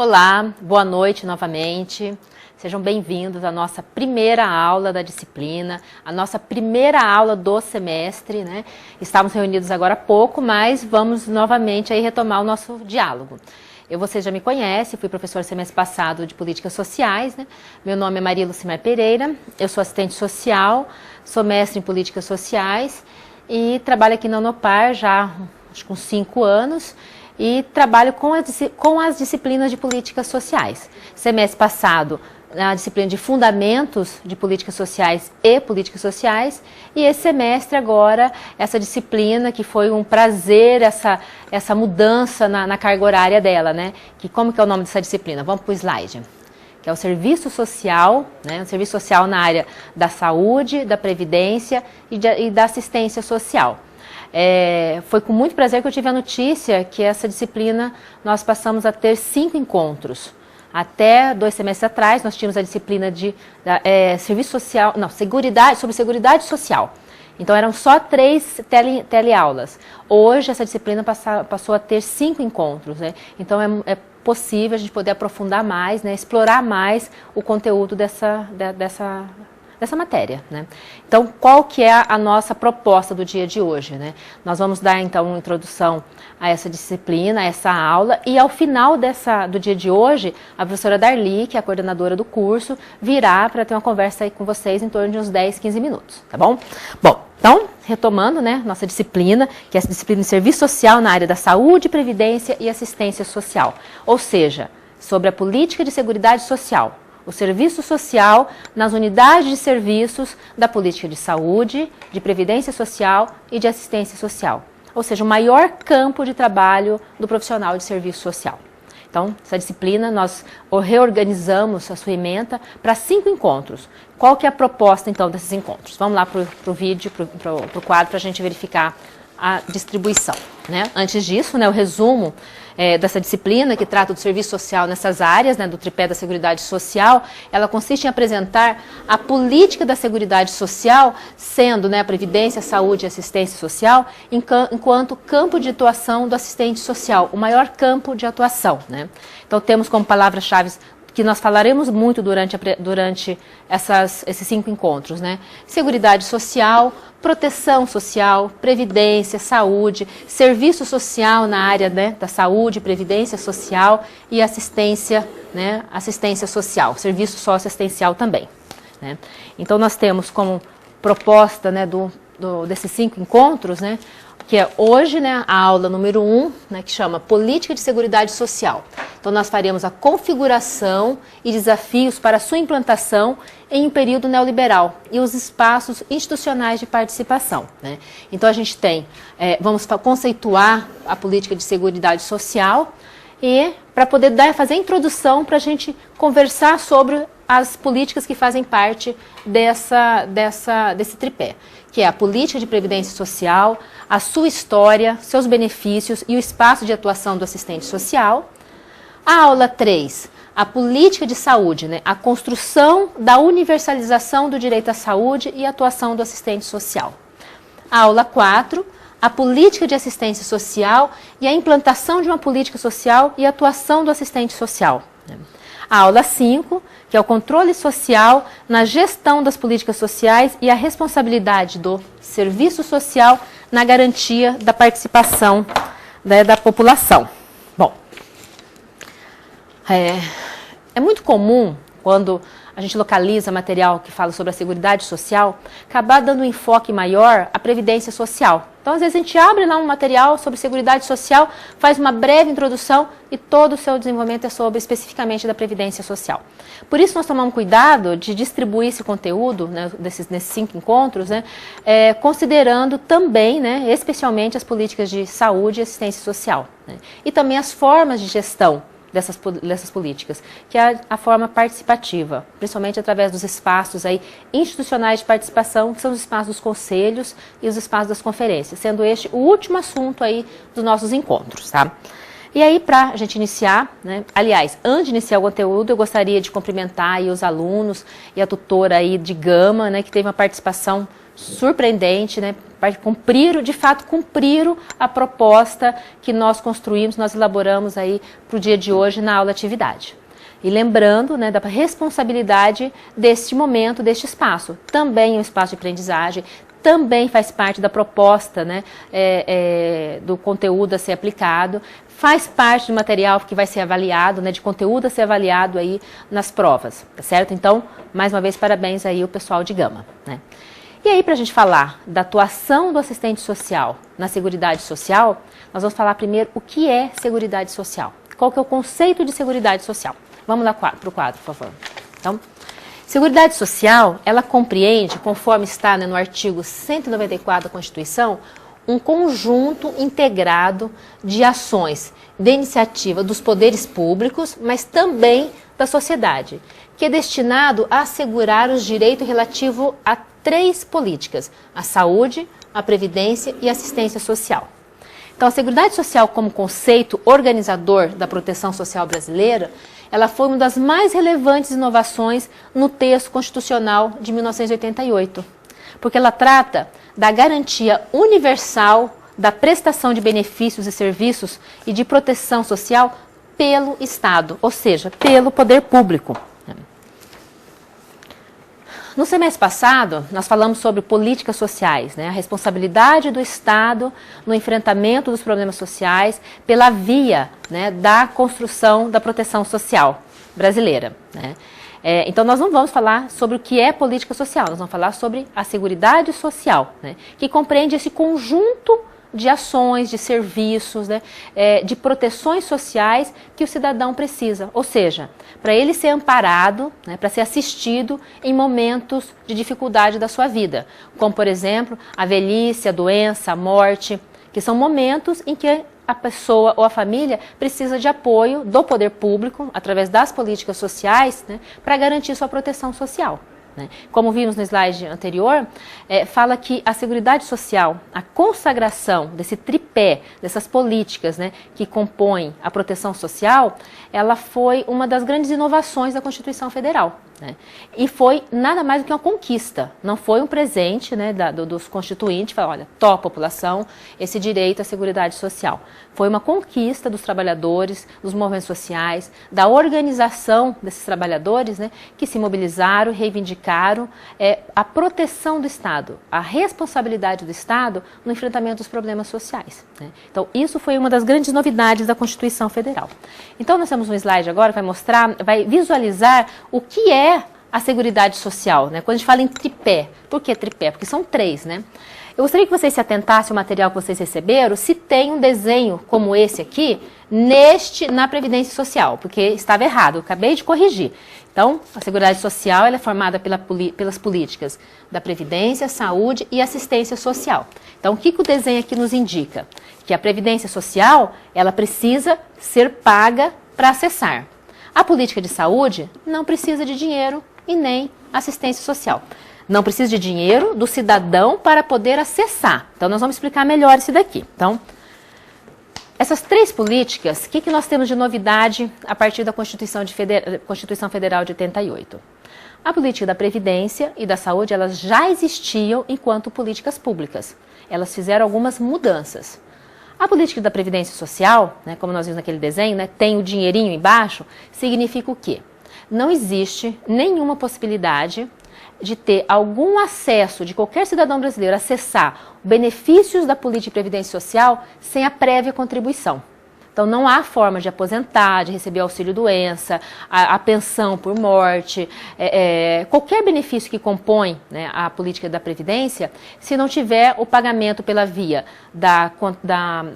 Olá, boa noite novamente. Sejam bem-vindos à nossa primeira aula da disciplina, a nossa primeira aula do semestre, né? Estávamos reunidos agora há pouco, mas vamos novamente aí retomar o nosso diálogo. Você já me conhece, fui professora semestre passado de Políticas Sociais, né? Meu nome é Maria Lucimar Pereira, eu sou assistente social, sou mestre em Políticas Sociais e trabalho aqui na Unopar já acho que uns 5 anos. E trabalho com as disciplinas de políticas sociais. Semestre passado, na disciplina de Fundamentos de Políticas Sociais e Políticas Sociais, e esse semestre agora, essa disciplina que foi um prazer, essa mudança na carga horária dela, né? Como que é o nome dessa disciplina? Vamos para o slide. Que é o Serviço Social, né? O Serviço Social na área da saúde, da previdência e da assistência social. Foi com muito prazer que eu tive a notícia que essa disciplina nós passamos a ter 5 encontros. Até 2 semestres atrás nós tínhamos a disciplina de serviço social, não, sobre seguridade social. Então eram só 3 teleaulas. Hoje essa disciplina passou a ter 5 encontros, né? Então é possível a gente poder aprofundar mais, né? Explorar mais o conteúdo dessa matéria, né? Então, qual que é a nossa proposta do dia de hoje, né? Nós vamos dar, então, uma introdução a essa disciplina, a essa aula, e ao final do dia de hoje, a professora Darli, que é a coordenadora do curso, virá para ter uma conversa aí com vocês em torno de uns 10, 15 minutos, tá bom? Bom, então, retomando, né, nossa disciplina, que é a disciplina de Serviço Social na área da saúde, previdência e assistência social, ou seja, sobre a política de seguridade social. O serviço social nas unidades de serviços da política de saúde, de previdência social e de assistência social. Ou seja, o maior campo de trabalho do profissional de serviço social. Então, essa disciplina nós reorganizamos a sua ementa para 5 encontros. Qual que é a proposta, então, desses encontros? Vamos lá para o vídeo, para o quadro, para a gente verificar a distribuição, né? Antes disso, né, o resumo dessa disciplina que trata do serviço social nessas áreas, né, do tripé da Seguridade Social, ela consiste em apresentar a política da Seguridade Social, sendo, né, a Previdência, Saúde e Assistência Social, enquanto campo de atuação do assistente social, o maior campo de atuação, né? Então temos como palavras-chave que nós falaremos muito durante esses 5 encontros, né? Seguridade social, proteção social, previdência, saúde, serviço social na área, né, da saúde, previdência social e assistência, né, assistência social, serviço socioassistencial também, né? Então nós temos como proposta, né, desses 5 encontros, né, que é hoje, né, a aula número 1, né, que chama Política de Seguridade Social. Então nós faremos a configuração e desafios para a sua implantação em um período neoliberal e os espaços institucionais de participação, né? Então a gente vamos conceituar a política de seguridade social e para poder fazer a introdução para a gente conversar sobre as políticas que fazem parte desse tripé, que é a política de previdência social, a sua história, seus benefícios e o espaço de atuação do assistente social. A aula 3, a política de saúde, né? A construção da universalização do direito à saúde e a atuação do assistente social. A aula 4, a política de assistência social e a implantação de uma política social e a atuação do assistente social. A aula 5, que é o controle social na gestão das políticas sociais e a responsabilidade do serviço social na garantia da participação, né, da população. Bom, é muito comum, quando a gente localiza material que fala sobre a seguridade social, acabar dando um enfoque maior à previdência social. Então, às vezes, a gente abre lá um material sobre seguridade social, faz uma breve introdução e todo o seu desenvolvimento é sobre especificamente da previdência social. Por isso, nós tomamos cuidado de distribuir esse conteúdo, né, nesses 5 encontros, né, considerando também, né, especialmente as políticas de saúde e assistência social, né, e também as formas de gestão dessas políticas, que é a forma participativa, principalmente através dos espaços aí institucionais de participação, que são os espaços dos conselhos e os espaços das conferências, sendo este o último assunto aí dos nossos encontros, tá? E aí, para a gente iniciar, né, aliás, antes de iniciar o conteúdo, eu gostaria de cumprimentar aí os alunos e a tutora aí de Gama, né, que teve uma participação surpreendente, né, de fato cumpriram a proposta que nós construímos, nós elaboramos aí para o dia de hoje na aula atividade. E lembrando, né, da responsabilidade deste momento, deste espaço. Também é um espaço de aprendizagem, também faz parte da proposta, né, do conteúdo a ser aplicado, faz parte do material que vai ser avaliado, né, de conteúdo a ser avaliado aí nas provas, tá certo? Então, mais uma vez, parabéns aí ao pessoal de Gama, né? E aí, para a gente falar da atuação do assistente social na Seguridade Social, nós vamos falar primeiro o que é Seguridade Social. Qual que é o conceito de Seguridade Social? Vamos lá para o quadro, por favor. Então, Seguridade Social, ela compreende, conforme está, né, no artigo 194 da Constituição, um conjunto integrado de ações de iniciativa dos poderes públicos, mas também da sociedade, que é destinado a assegurar os direitos relativos a 3 políticas: a saúde, a previdência e a assistência social. Então, a Seguridade Social como conceito organizador da proteção social brasileira, ela foi uma das mais relevantes inovações no texto constitucional de 1988, porque ela trata da garantia universal da prestação de benefícios e serviços e de proteção social pelo Estado, ou seja, pelo poder público. No semestre passado, nós falamos sobre políticas sociais, né? A responsabilidade do Estado no enfrentamento dos problemas sociais pela via, né, da construção da proteção social brasileira, né? Então, nós não vamos falar sobre o que é política social, nós vamos falar sobre a Seguridade Social, né, que compreende esse conjunto de ações, de serviços, né, de proteções sociais que o cidadão precisa. Ou seja, para ele ser amparado, né, para ser assistido em momentos de dificuldade da sua vida, como, por exemplo, a velhice, a doença, a morte, que são momentos em que a pessoa ou a família precisa de apoio do poder público, através das políticas sociais, né, para garantir sua proteção social. Como vimos no slide anterior, fala que a Seguridade Social, a consagração desse tripé, dessas políticas, né, que compõem a proteção social, ela foi uma das grandes inovações da Constituição Federal, né? E foi nada mais do que uma conquista, não foi um presente, né, dos constituintes, falar, olha, a população, esse direito à Seguridade Social. Foi uma conquista dos trabalhadores, dos movimentos sociais, da organização desses trabalhadores, né, que se mobilizaram, reivindicaram a proteção do Estado, a responsabilidade do Estado no enfrentamento dos problemas sociais, né? Então, isso foi uma das grandes novidades da Constituição Federal. Então, nós temos um slide agora que vai mostrar, vai visualizar o que é a Seguridade Social, né? Quando a gente fala em tripé, por que tripé? Porque são 3, né? Eu gostaria que vocês se atentassem ao material que vocês receberam, se tem um desenho como esse aqui, na Previdência Social, porque estava errado, eu acabei de corrigir. Então, a Seguridade Social ela é formada pelas políticas da Previdência, Saúde e Assistência Social. Então, o que o desenho aqui nos indica? Que a Previdência Social, ela precisa ser paga para acessar. A política de saúde não precisa de dinheiro e nem assistência social. Não precisa de dinheiro do cidadão para poder acessar. Então, nós vamos explicar melhor isso daqui. Então, essas 3 políticas, o que nós temos de novidade a partir da Constituição Federal de 88? A política da Previdência e da Saúde, elas já existiam enquanto políticas públicas. Elas fizeram algumas mudanças. A política da Previdência Social, né, como nós vimos naquele desenho, né, tem o dinheirinho embaixo, significa o quê? Não existe nenhuma possibilidade de ter algum acesso de qualquer cidadão brasileiro a acessar benefícios da política de previdência social sem a prévia contribuição. Então, não há forma de aposentar, de receber auxílio-doença, a pensão por morte, qualquer benefício que compõe, né, a política da Previdência, se não tiver o pagamento pela via da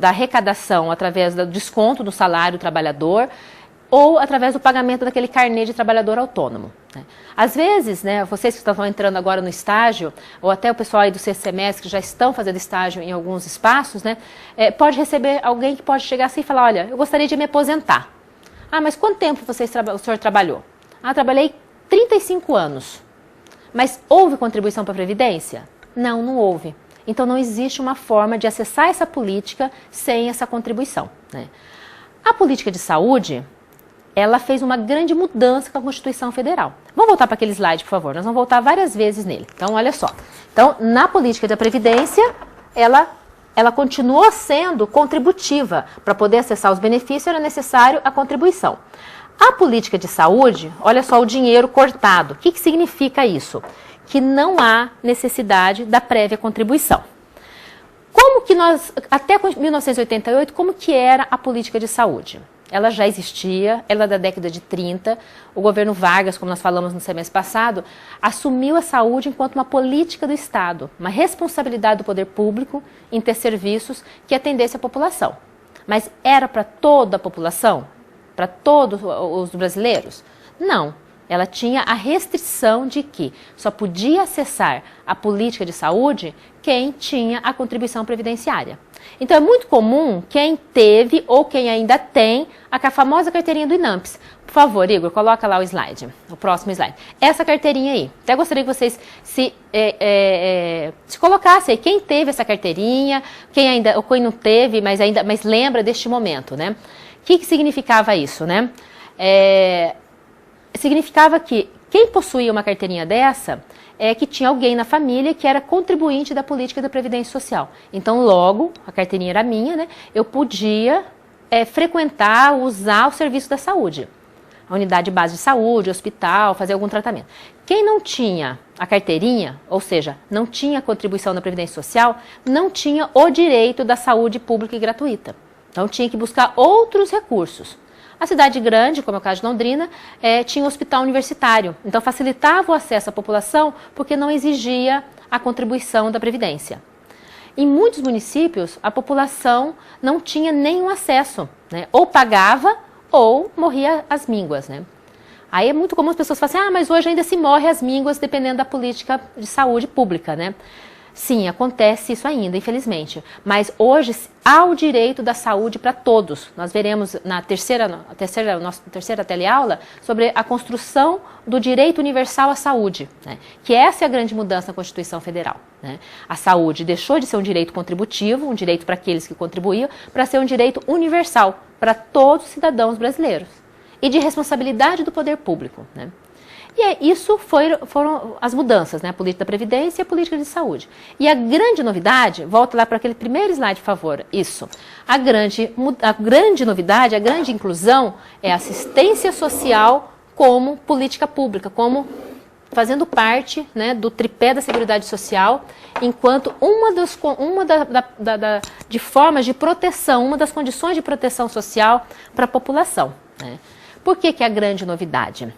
arrecadação através do desconto do salário do trabalhador, ou através do pagamento daquele carnê de trabalhador autônomo, né? Às vezes, né, vocês que estão entrando agora no estágio, ou até o pessoal aí do sexto semestre que já estão fazendo estágio em alguns espaços, né, pode receber alguém que pode chegar assim e falar, olha, eu gostaria de me aposentar. Ah, mas quanto tempo o senhor trabalhou? Ah, trabalhei 35 anos. Mas houve contribuição para a Previdência? Não, não houve. Então não existe uma forma de acessar essa política sem essa contribuição, né? A política de saúde, ela fez uma grande mudança com a Constituição Federal. Vamos voltar para aquele slide, por favor. Nós vamos voltar várias vezes nele. Então, olha só. Então, na política da Previdência, ela continuou sendo contributiva. Para poder acessar os benefícios, era necessário a contribuição. A política de saúde, olha só o dinheiro cortado. O que significa isso? Que não há necessidade da prévia contribuição. Como que nós, até 1988, como que era a política de saúde? Ela já existia, ela é da década de 30, o governo Vargas, como nós falamos no semestre passado, assumiu a saúde enquanto uma política do Estado, uma responsabilidade do poder público em ter serviços que atendessem a população. Mas era para toda a população? Para todos os brasileiros? Não. Ela tinha a restrição de que só podia acessar a política de saúde quem tinha a contribuição previdenciária. Então é muito comum quem teve ou quem ainda tem a famosa carteirinha do INAMPS. Por favor, Igor, coloca lá o slide, o próximo slide. Essa carteirinha aí. Até gostaria que vocês se colocassem aí quem teve essa carteirinha, quem ainda ou quem não teve, mas lembra deste momento, né? O que significava isso, né? Significava que quem possuía uma carteirinha dessa é que tinha alguém na família que era contribuinte da política da Previdência Social. Então, logo, a carteirinha era minha, né? Eu podia frequentar, usar o serviço da saúde. A unidade de base de saúde, hospital, fazer algum tratamento. Quem não tinha a carteirinha, ou seja, não tinha contribuição da Previdência Social, não tinha o direito da saúde pública e gratuita. Então, tinha que buscar outros recursos. A cidade grande, como é o caso de Londrina, tinha um hospital universitário. Então, facilitava o acesso à população porque não exigia a contribuição da Previdência. Em muitos municípios, a população não tinha nenhum acesso, né? Ou pagava ou morria às mínguas, né? Aí é muito comum as pessoas falarem assim, mas hoje ainda se morre às mínguas dependendo da política de saúde pública, né? Sim, acontece isso ainda, infelizmente. Mas hoje há o direito da saúde para todos. Nós veremos na terceira teleaula sobre a construção do direito universal à saúde, né? Que essa é a grande mudança na Constituição Federal, né? A saúde deixou de ser um direito contributivo, um direito para aqueles que contribuíam, para ser um direito universal para todos os cidadãos brasileiros e de responsabilidade do poder público, né? E isso foram as mudanças, né? A política da Previdência e a política de saúde. E a grande novidade, volta lá para aquele primeiro slide, por favor, isso. A grande novidade, a grande inclusão é a assistência social como política pública, como fazendo parte, né, do tripé da Seguridade Social, enquanto de formas de proteção, uma das condições de proteção social para a população, né? Por que é a grande novidade?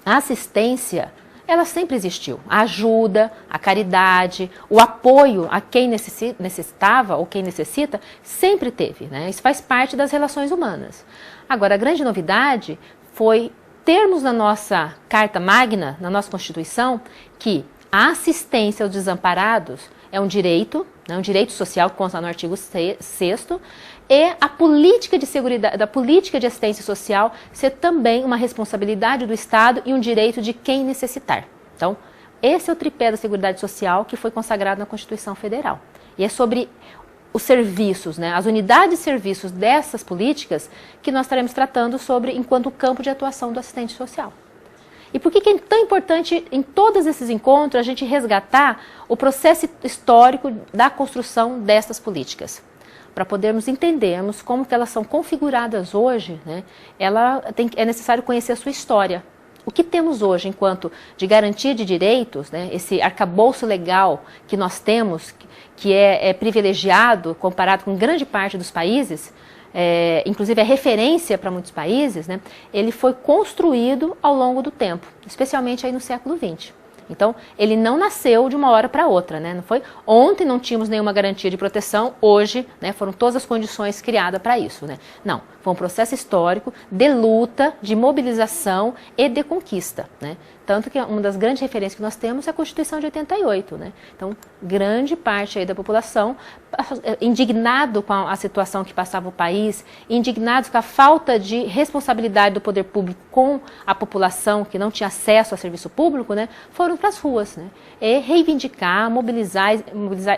A assistência, ela sempre existiu. A ajuda, a caridade, o apoio a quem necessitava ou quem necessita, sempre teve, né? Isso faz parte das relações humanas. Agora, a grande novidade foi termos na nossa Carta Magna, na nossa Constituição, que a assistência aos desamparados é um direito, né, um direito social que consta no artigo 6º, e a política de seguridade, da política de assistência social ser também uma responsabilidade do Estado e um direito de quem necessitar. Então, esse é o tripé da Seguridade Social que foi consagrado na Constituição Federal. E é sobre os serviços, né, as unidades de serviços dessas políticas que nós estaremos tratando sobre enquanto campo de atuação do assistente social. E por que é tão importante em todos esses encontros a gente resgatar o processo histórico da construção dessas políticas? Para podermos entendermos como que elas são configuradas hoje, né, é necessário conhecer a sua história. O que temos hoje enquanto de garantia de direitos, né, esse arcabouço legal que nós temos, que é privilegiado comparado com grande parte dos países, inclusive é referência para muitos países, né, ele foi construído ao longo do tempo, especialmente aí no século XX. Então, ele não nasceu de uma hora para outra, né? Não foi ontem não tínhamos nenhuma garantia de proteção, hoje, né, foram todas as condições criadas para isso, né? Não, foi um processo histórico de luta, de mobilização e de conquista, né? Tanto que uma das grandes referências que nós temos é a Constituição de 88, né? Então, grande parte aí da população indignado com a situação que passava o país, indignado com a falta de responsabilidade do poder público com a população que não tinha acesso a serviço público, né? Foram para as ruas, né? E reivindicar, mobilizar,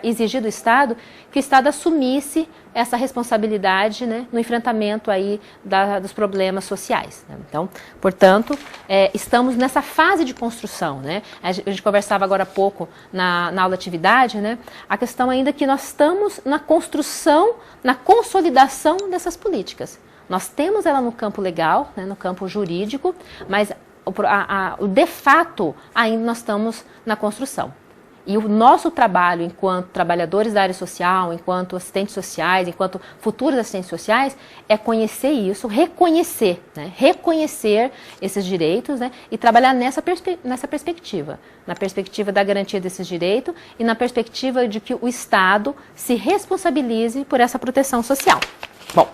exigir do Estado que o Estado assumisse essa responsabilidade, né, no enfrentamento aí dos problemas sociais, né? Então, portanto, estamos nessa fase de construção, né? A gente conversava agora há pouco na aula de atividade, né? A questão ainda que nós estamos na construção, na consolidação dessas políticas. Nós temos ela no campo legal, né, no campo jurídico, mas de fato ainda nós estamos na construção. E o nosso trabalho enquanto trabalhadores da área social, enquanto assistentes sociais, enquanto futuros assistentes sociais, é conhecer isso, reconhecer, né? Reconhecer esses direitos, né? E trabalhar nessa perspectiva, na perspectiva da garantia desses direitos e na perspectiva de que o Estado se responsabilize por essa proteção social. Bom,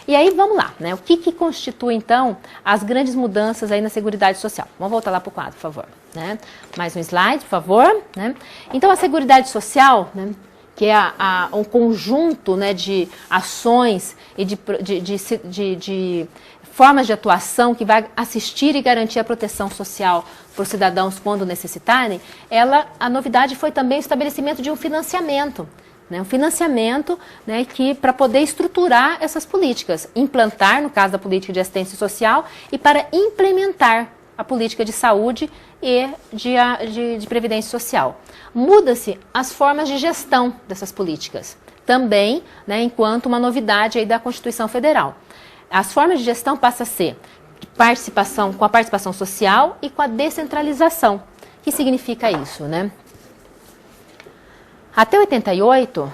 e aí vamos lá, né? O que constitui então as grandes mudanças aí na Seguridade Social? Vamos voltar lá para o quadro, por favor. Né? Mais um slide, por favor. Né? Então a Seguridade Social, né, que é um conjunto, né, de ações e de formas de atuação que vai assistir e garantir a proteção social para os cidadãos quando necessitarem, a novidade foi também o estabelecimento de um financiamento. Né, um financiamento, né, que para poder estruturar essas políticas, implantar, no caso da política de assistência social, e para implementar a política de saúde e de previdência social. Muda-se as formas de gestão dessas políticas, também, né, enquanto uma novidade aí da Constituição Federal. As formas de gestão passam a ser com a participação social e com a descentralização. O que significa isso, né? Até 88,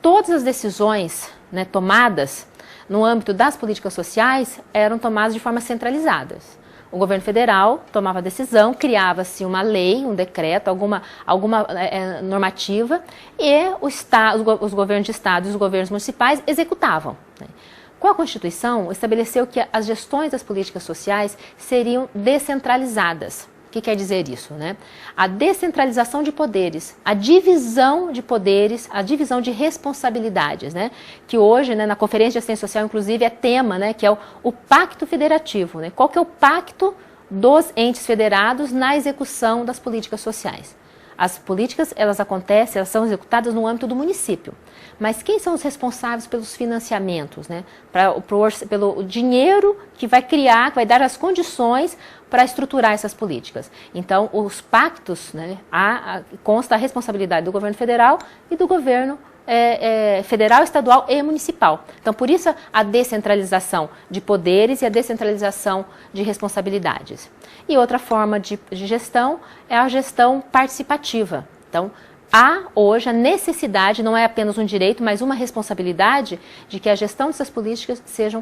todas as decisões, né, tomadas no âmbito das políticas sociais eram tomadas de forma centralizadas. O governo federal tomava a decisão, criava-se uma lei, um decreto, alguma normativa, e os governos de estado e os governos municipais executavam, né? Com a Constituição, estabeleceu que as gestões das políticas sociais seriam descentralizadas. O que quer dizer isso, né? A descentralização de poderes, a divisão de poderes, a divisão de responsabilidades, né? Que hoje, né, na Conferência de Assistência Social, inclusive, é tema, né, que é o Pacto Federativo, né? Qual que é o pacto dos entes federados na execução das políticas sociais? As políticas, elas são executadas no âmbito do município. Mas quem são os responsáveis pelos financiamentos, né? Pelo dinheiro que vai criar, que vai dar as condições para estruturar essas políticas. Então, os pactos, né, consta a responsabilidade do governo federal e do governo federal, estadual e municipal. Então, por isso a descentralização de poderes e a descentralização de responsabilidades. E outra forma de gestão é a gestão participativa. Então, há hoje a necessidade, não é apenas um direito, mas uma responsabilidade de que a gestão dessas políticas sejam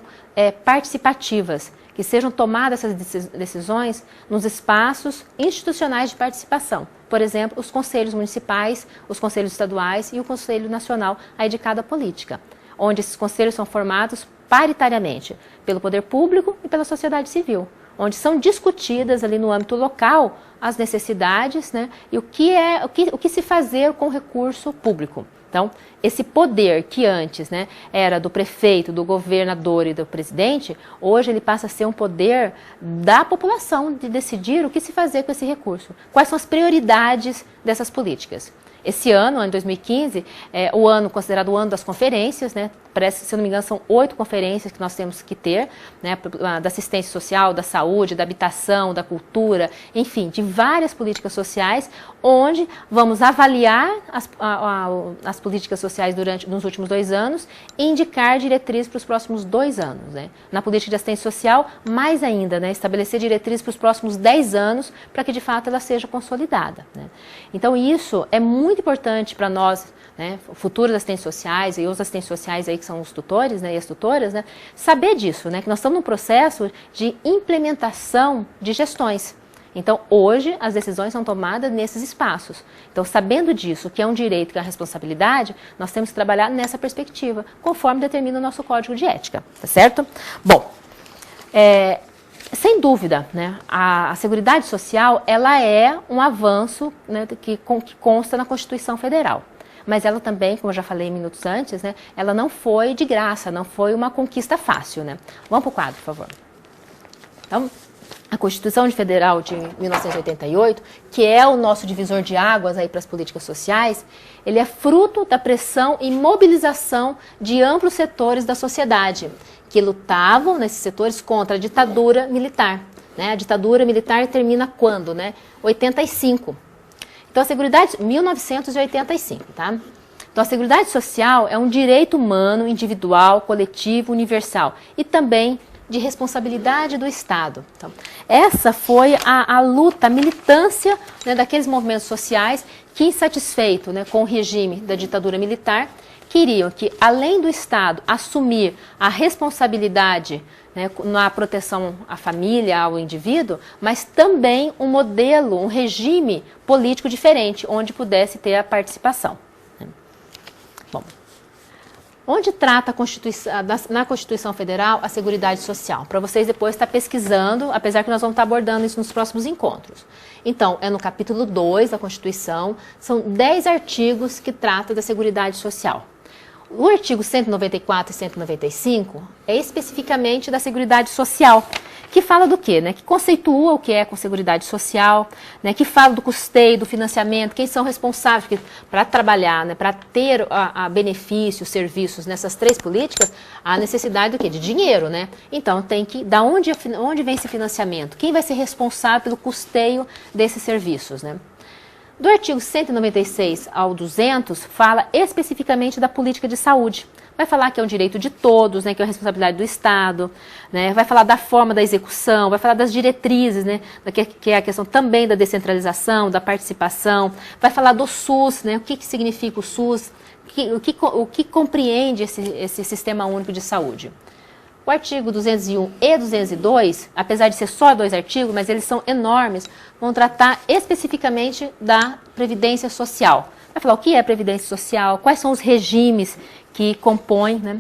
participativas, que sejam tomadas essas decisões nos espaços institucionais de participação. Por exemplo, os conselhos municipais, os conselhos estaduais e o Conselho Nacional aí de cada política, onde esses conselhos são formados paritariamente pelo poder público e pela sociedade civil, onde são discutidas ali no âmbito local as necessidades, né, e o que se fazer com o recurso público. Então, esse poder que antes, né, era do prefeito, do governador e do presidente, hoje ele passa a ser um poder da população de decidir o que se fazer com esse recurso. Quais são as prioridades dessas políticas? Esse ano, em 2015, é o ano considerado o ano das conferências, né? Parece, se eu não me engano, são 8 conferências que nós temos que ter, né? Da assistência social, da saúde, da habitação, da cultura, enfim, de várias políticas sociais, onde vamos avaliar as políticas sociais nos últimos 2 anos e indicar diretrizes para os próximos 2 anos, né? Na política de assistência social, mais ainda, né? Estabelecer diretrizes para os próximos 10 anos, para que de fato ela seja consolidada, né? Então isso é muito importante para nós, né, futuros assistentes sociais e os assistentes sociais aí que são os tutores, né, e as tutoras, né, saber disso, né, que nós estamos num processo de implementação de gestões. Então, hoje, as decisões são tomadas nesses espaços. Então, sabendo disso, que é um direito, que é uma responsabilidade, nós temos que trabalhar nessa perspectiva, conforme determina o nosso código de ética, tá certo? Bom, sem dúvida, né, a Seguridade Social ela é um avanço, né, que consta na Constituição Federal. Mas ela também, como eu já falei minutos antes, né, ela não foi de graça, não foi uma conquista fácil. Né? Vamos para o quadro, por favor. Então, a Constituição Federal de 1988, que é o nosso divisor de águas aí para as políticas sociais, ele é fruto da pressão e mobilização de amplos setores da sociedade, que lutavam nesses setores contra a ditadura militar. Né? A ditadura militar termina quando? Né? 85. Então, a Seguridade... 1985, tá? Então, a Seguridade Social é um direito humano, individual, coletivo, universal e também de responsabilidade do Estado. Então, essa foi a luta, a militância, né, daqueles movimentos sociais que, insatisfeitos, né, com o regime da ditadura militar, queriam que, além do Estado assumir a responsabilidade, né, na proteção à família, ao indivíduo, mas também um modelo, um regime político diferente, onde pudesse ter a participação. Bom, onde trata a Constituição, na Constituição Federal a Seguridade Social? Para vocês depois estar pesquisando, apesar que nós vamos estar abordando isso nos próximos encontros. Então, é no capítulo 2 da Constituição, são 10 artigos que tratam da Seguridade Social. O artigo 194 e 195 é especificamente da Seguridade Social, que fala do quê? Né? Que conceitua o que é com Seguridade Social, né? Que fala do custeio, do financiamento, quem são responsáveis para trabalhar, né? Para ter a benefícios, serviços nessas três políticas, há necessidade do quê? De dinheiro, né? Então tem que, da onde vem esse financiamento? Quem vai ser responsável pelo custeio desses serviços, né? Do artigo 196 ao 200, fala especificamente da política de saúde. Vai falar que é um direito de todos, né, que é a responsabilidade do Estado, né, vai falar da forma da execução, vai falar das diretrizes, né, que é a questão também da descentralização, da participação, vai falar do SUS, né, o que significa o SUS, o que compreende esse Sistema Único de Saúde. O artigo 201 e 202, apesar de ser só 2 artigos, mas eles são enormes, vão tratar especificamente da Previdência Social. Vai falar o que é Previdência Social, quais são os regimes que compõem, né?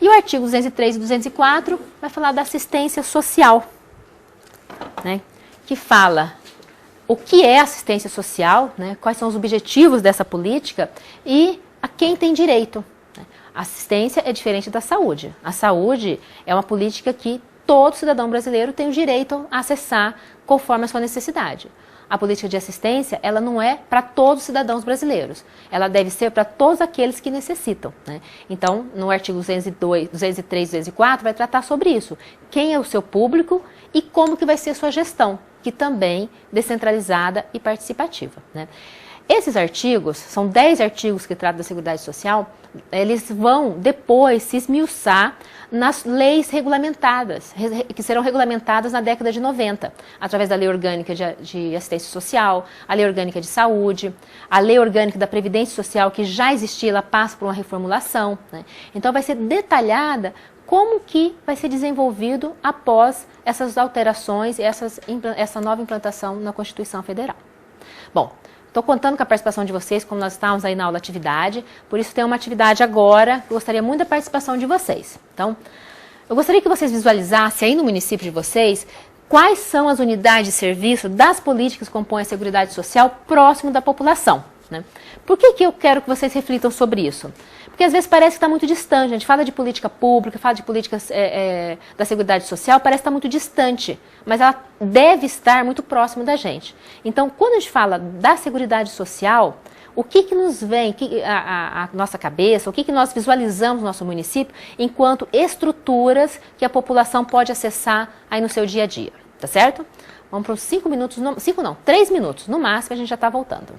E o artigo 203 e 204 vai falar da assistência social, né? Que fala o que é assistência social, né? Quais são os objetivos dessa política e a quem tem direito. A assistência é diferente da saúde. A saúde é uma política que todo cidadão brasileiro tem o direito a acessar conforme a sua necessidade. A política de assistência, ela não é para todos os cidadãos brasileiros. Ela deve ser para todos aqueles que necessitam. Né? Então, no artigo 202, 203 e 204, vai tratar sobre isso. Quem é o seu público e como que vai ser a sua gestão, que também descentralizada e participativa. Né? Esses artigos, são 10 artigos que tratam da Seguridade Social, eles vão depois se esmiuçar nas leis regulamentadas, que serão regulamentadas na década de 90, através da Lei Orgânica de Assistência Social, a Lei Orgânica de Saúde, a Lei Orgânica da Previdência Social, que já existia, ela passa por uma reformulação. Né? Então vai ser detalhada como que vai ser desenvolvido após essas alterações, essa nova implantação na Constituição Federal. Bom, estou contando com a participação de vocês, como nós estávamos aí na aula de atividade, por isso tem uma atividade agora, eu gostaria muito da participação de vocês. Então, eu gostaria que vocês visualizassem aí no município de vocês quais são as unidades de serviço das políticas que compõem a Seguridade Social próximo da população. Né? Por que eu quero que vocês reflitam sobre isso? Porque às vezes parece que está muito distante, a gente fala de política pública, fala de políticas da Seguridade Social, parece que está muito distante, mas ela deve estar muito próximo da gente. Então, quando a gente fala da Seguridade Social, o que nos vem à nossa cabeça, o que nós visualizamos no nosso município enquanto estruturas que a população pode acessar aí no seu dia a dia, tá certo? Vamos para uns 5 minutos, 3 minutos no máximo, a gente já está voltando.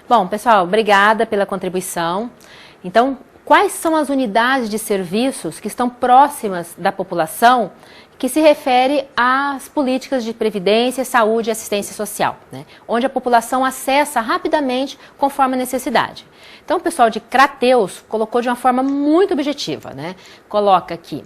Bom, pessoal, obrigada pela contribuição. Então, quais são as unidades de serviços que estão próximas da população que se refere às políticas de previdência, saúde e assistência social, né? Onde a população acessa rapidamente conforme a necessidade. Então, o pessoal de Crateus colocou de uma forma muito objetiva, né? Coloca aqui.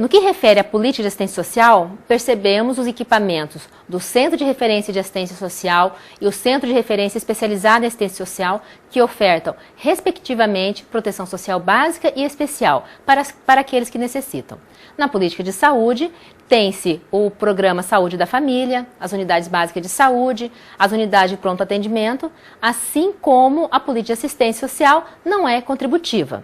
No que refere à política de assistência social, percebemos os equipamentos do Centro de Referência de Assistência Social e o Centro de Referência Especializado em Assistência Social, que ofertam, respectivamente, proteção social básica e especial para aqueles que necessitam. Na política de saúde, tem-se o Programa Saúde da Família, as unidades básicas de saúde, as unidades de pronto atendimento, assim como a política de assistência social não é contributiva.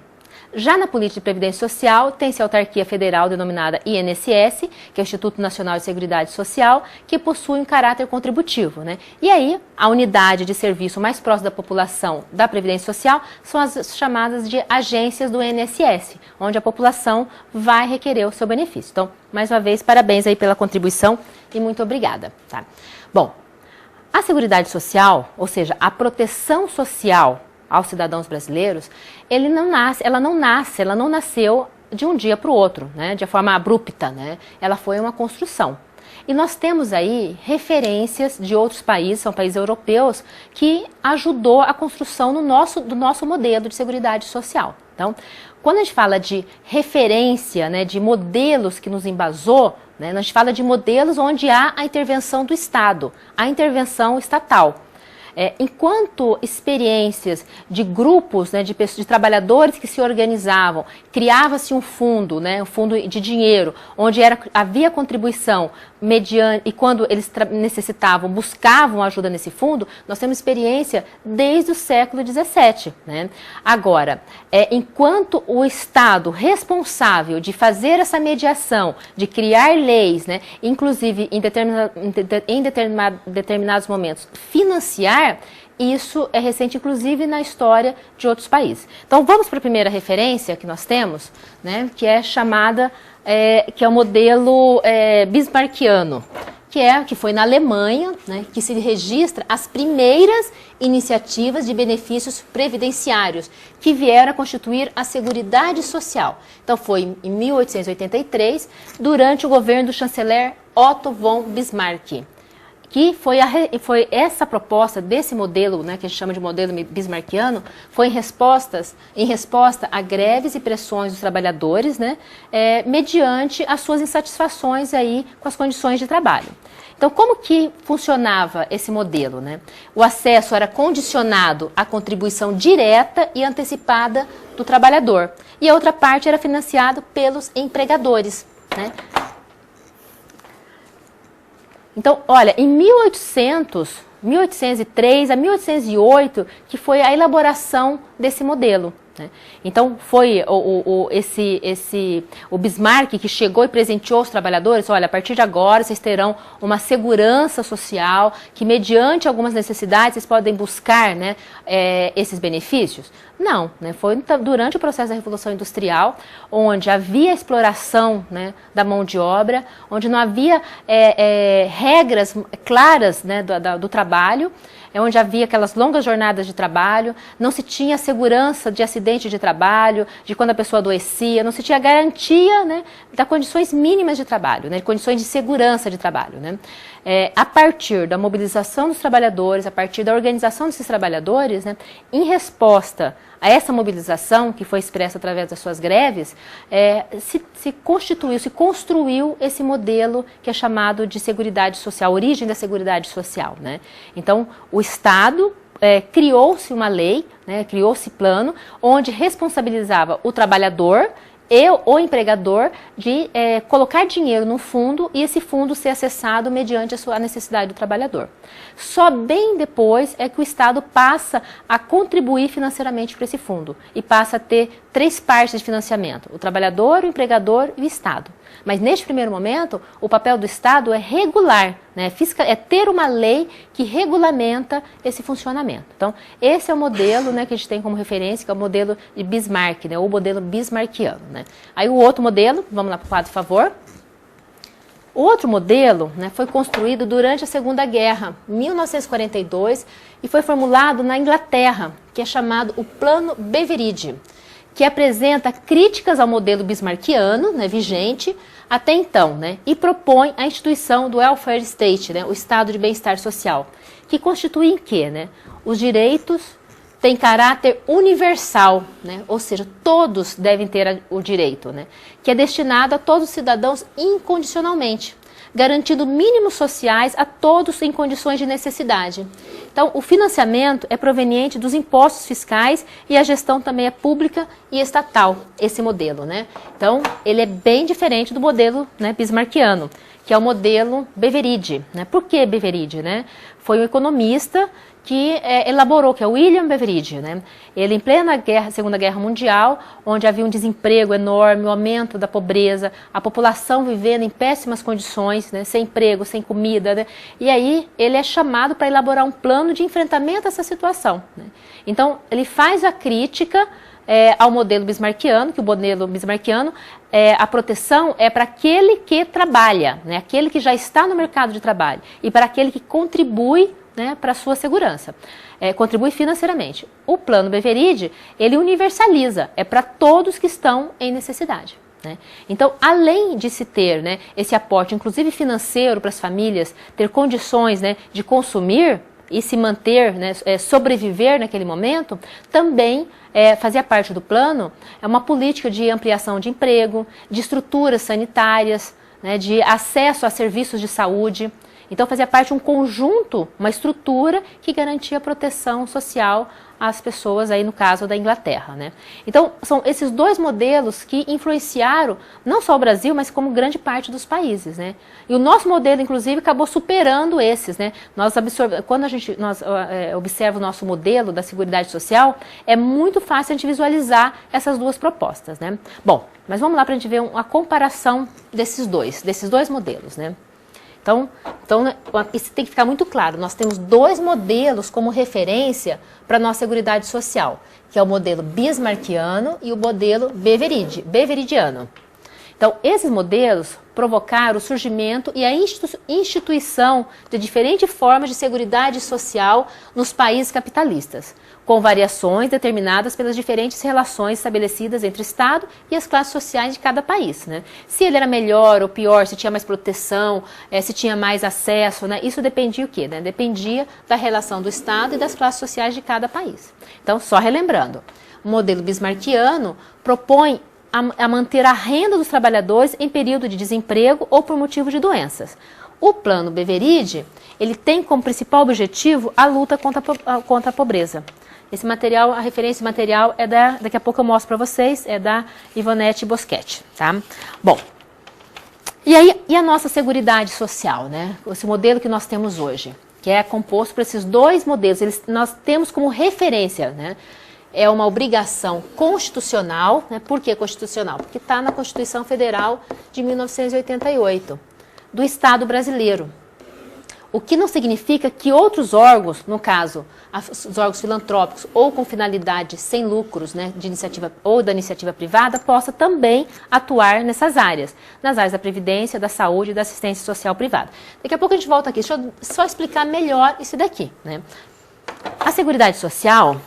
Já na política de previdência social, tem-se a autarquia federal denominada INSS, que é o Instituto Nacional de Seguridade Social, que possui um caráter contributivo, né? E aí, a unidade de serviço mais próxima da população da previdência social são as chamadas de agências do INSS, onde a população vai requerer o seu benefício. Então, mais uma vez, parabéns aí pela contribuição e muito obrigada. Tá? Bom, a Seguridade Social, ou seja, a proteção social aos cidadãos brasileiros, ela não nasceu de um dia para o outro, né, de forma abrupta, né, ela foi uma construção. E nós temos aí referências de outros países, são países europeus, que ajudou a construção do nosso modelo de seguridade social. Então, quando a gente fala de referência, né, de modelos que nos embasou, né, a gente fala de modelos onde há a intervenção do Estado, a intervenção estatal. Enquanto experiências de grupos, né, de trabalhadores que se organizavam, criava-se um fundo, né, um fundo de dinheiro, onde havia contribuição e quando eles necessitavam, buscavam ajuda nesse fundo, nós temos experiência desde o século XVII. Né? Agora, enquanto o Estado responsável de fazer essa mediação, de criar leis, né, inclusive em determinados momentos financiar, isso é recente, inclusive, na história de outros países. Então, vamos para a primeira referência que nós temos, né, que é chamada, que é o modelo bismarckiano, que foi na Alemanha, né, que se registra as primeiras iniciativas de benefícios previdenciários, que vieram a constituir a Seguridade Social. Então, foi em 1883, durante o governo do chanceler Otto von Bismarck, que foi essa proposta desse modelo, né, que a gente chama de modelo bismarckiano, foi em resposta a greves e pressões dos trabalhadores, né, mediante as suas insatisfações aí com as condições de trabalho. Então, como que funcionava esse modelo, né? O acesso era condicionado à contribuição direta e antecipada do trabalhador, e a outra parte era financiado pelos empregadores, né? Então, olha, em 1803 a 1808, que foi a elaboração desse modelo. Né? Então, foi o Bismarck que chegou e presenteou os trabalhadores, olha, a partir de agora vocês terão uma segurança social, que mediante algumas necessidades vocês podem buscar, né, esses benefícios? Não, né? Foi durante o processo da Revolução Industrial, onde havia exploração, né, da mão de obra, onde não havia regras claras, né, do trabalho, onde havia aquelas longas jornadas de trabalho, não se tinha segurança de acidente de trabalho, de quando a pessoa adoecia, não se tinha garantia, né, das condições mínimas de trabalho, né, de condições de segurança de trabalho. Né. A partir da mobilização dos trabalhadores, a partir da organização desses trabalhadores, né, em resposta a essa mobilização, que foi expressa através das suas greves, se construiu esse modelo que é chamado de Seguridade Social, a origem da Seguridade Social. Né? Então, o Estado criou-se uma lei, né, criou-se plano, onde responsabilizava o trabalhador e o empregador de colocar dinheiro no fundo e esse fundo ser acessado mediante a necessidade do trabalhador. Só bem depois é que o Estado passa a contribuir financeiramente para esse fundo e passa a ter 3 partes de financiamento, o trabalhador, o empregador e o Estado. Mas neste primeiro momento, o papel do Estado é regular, né, é ter uma lei que regulamenta esse funcionamento. Então, esse é o modelo, né, que a gente tem como referência, que é o modelo de Bismarck, né, o modelo bismarckiano. Né. Aí o outro modelo, vamos lá para o quadro, por favor. O outro modelo, né, foi construído durante a Segunda Guerra, 1942, e foi formulado na Inglaterra, que é chamado o Plano Beveridge, que apresenta críticas ao modelo bismarckiano, né, vigente até então, né, e propõe a instituição do welfare state, né, o estado de bem-estar social, que constitui em quê? Né? Os direitos têm caráter universal, né, ou seja, todos devem ter o direito, né, que é destinado a todos os cidadãos incondicionalmente, garantindo mínimos sociais a todos em condições de necessidade. Então, o financiamento é proveniente dos impostos fiscais e a gestão também é pública e estatal, esse modelo, né? Então, ele é bem diferente do modelo, né, bismarckiano, que é o modelo Beveridge, né? Por que Beveridge, né? Foi um economista que elaborou, que é William Beveridge, né? Ele, em plena Segunda Guerra Mundial, onde havia um desemprego enorme, o aumento da pobreza, a população vivendo em péssimas condições, né? Sem emprego, sem comida, né? E aí ele é chamado para elaborar um plano de enfrentamento a essa situação, né? Então, ele faz a crítica ao modelo bismarckiano, que o modelo bismarckiano, a proteção é para aquele que trabalha, né? Aquele que já está no mercado de trabalho, e para aquele que contribui, né, para a sua segurança, contribui financeiramente. O plano Beveridge, ele universaliza, é para todos que estão em necessidade, né? Então, além de se ter, né, esse aporte, inclusive financeiro, para as famílias ter condições, né, de consumir e se manter, né, sobreviver naquele momento, também fazia parte do plano uma política de ampliação de emprego, de estruturas sanitárias, né, de acesso a serviços de saúde. Então, fazia parte de um conjunto, uma estrutura que garantia proteção social às pessoas, aí no caso da Inglaterra, né? Então, são esses dois modelos que influenciaram não só o Brasil, mas como grande parte dos países, né? E o nosso modelo, inclusive, acabou superando esses, né? Quando nós observa o nosso modelo da Seguridade Social, é muito fácil a gente visualizar essas duas propostas, né? Bom, mas vamos lá para a gente ver uma comparação desses dois modelos, né? Então, isso tem que ficar muito claro. Nós temos dois modelos como referência para a nossa Seguridade Social, que é o modelo bismarckiano e o modelo beveridiano. Então, esses modelos provocaram o surgimento e a instituição de diferentes formas de seguridade social nos países capitalistas, com variações determinadas pelas diferentes relações estabelecidas entre o Estado e as classes sociais de cada país, né? Se ele era melhor ou pior, se tinha mais proteção, se tinha mais acesso, né? Isso dependia o quê? Né? Dependia da relação do Estado e das classes sociais de cada país. Então, só relembrando, o modelo bismarckiano propõe a manter a renda dos trabalhadores em período de desemprego ou por motivo de doenças. O plano Beveridge, ele tem como principal objetivo a luta contra a pobreza. Esse material, a referência material daqui a pouco eu mostro para vocês, é da Ivonete Boschetti, tá? Bom, e a nossa Seguridade Social, né? Esse modelo que nós temos hoje, que é composto por esses dois modelos, nós temos como referência, né? É uma obrigação constitucional, né? Por que constitucional? Porque está na Constituição Federal de 1988, do Estado brasileiro. O que não significa que outros órgãos, no caso, os órgãos filantrópicos ou com finalidade sem lucros, né, de iniciativa ou da iniciativa privada, possa também atuar nessas áreas, nas áreas da previdência, da saúde e da assistência social privada. Daqui a pouco a gente volta aqui, deixa eu só explicar melhor isso daqui, né? A Seguridade Social,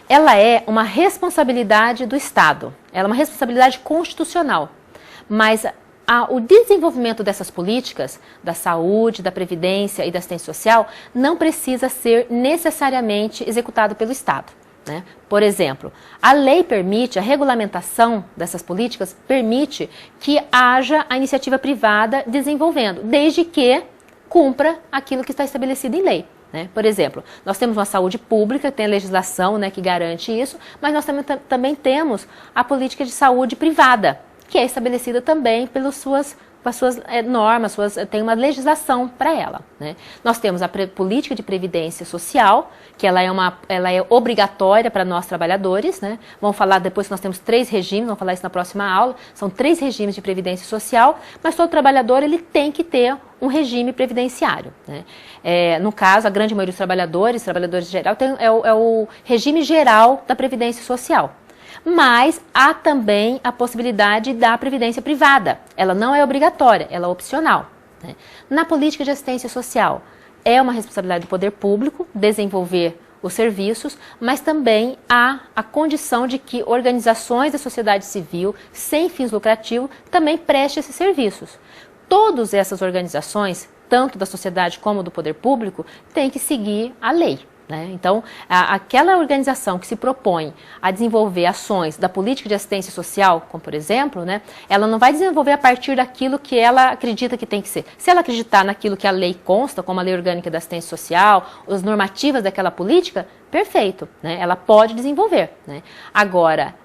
ela é uma responsabilidade do Estado, ela é uma responsabilidade constitucional, mas o desenvolvimento dessas políticas, da saúde, da previdência e da assistência social, não precisa ser necessariamente executado pelo Estado, né? Por exemplo, a lei permite, a regulamentação dessas políticas permite que haja a iniciativa privada desenvolvendo, desde que cumpra aquilo que está estabelecido em lei, né? Por exemplo, nós temos uma saúde pública, tem a legislação, né, que garante isso, mas nós também temos a política de saúde privada, que é estabelecida também pelas suas normas, tem uma legislação para ela, né? Nós temos a política de previdência social, que ela é obrigatória para nós trabalhadores, né? Vamos falar depois que nós temos 3 regimes, vamos falar isso na próxima aula, são 3 regimes de previdência social, mas todo trabalhador ele tem que ter um regime previdenciário, né? No caso, a grande maioria dos trabalhadores em geral, é o regime geral da previdência social. Mas há também a possibilidade da previdência privada. Ela não é obrigatória, ela é opcional, né? Na política de assistência social, é uma responsabilidade do poder público desenvolver os serviços, mas também há a condição de que organizações da sociedade civil, sem fins lucrativos, também prestem esses serviços. Todas essas organizações, tanto da sociedade como do poder público, têm que seguir a lei, né? Então, aquela organização que se propõe a desenvolver ações da política de assistência social, como por exemplo, né, ela não vai desenvolver a partir daquilo que ela acredita que tem que ser. Se ela acreditar naquilo que a lei consta, como a Lei Orgânica da Assistência Social, as normativas daquela política, perfeito, né? Ela pode desenvolver, né? Agora,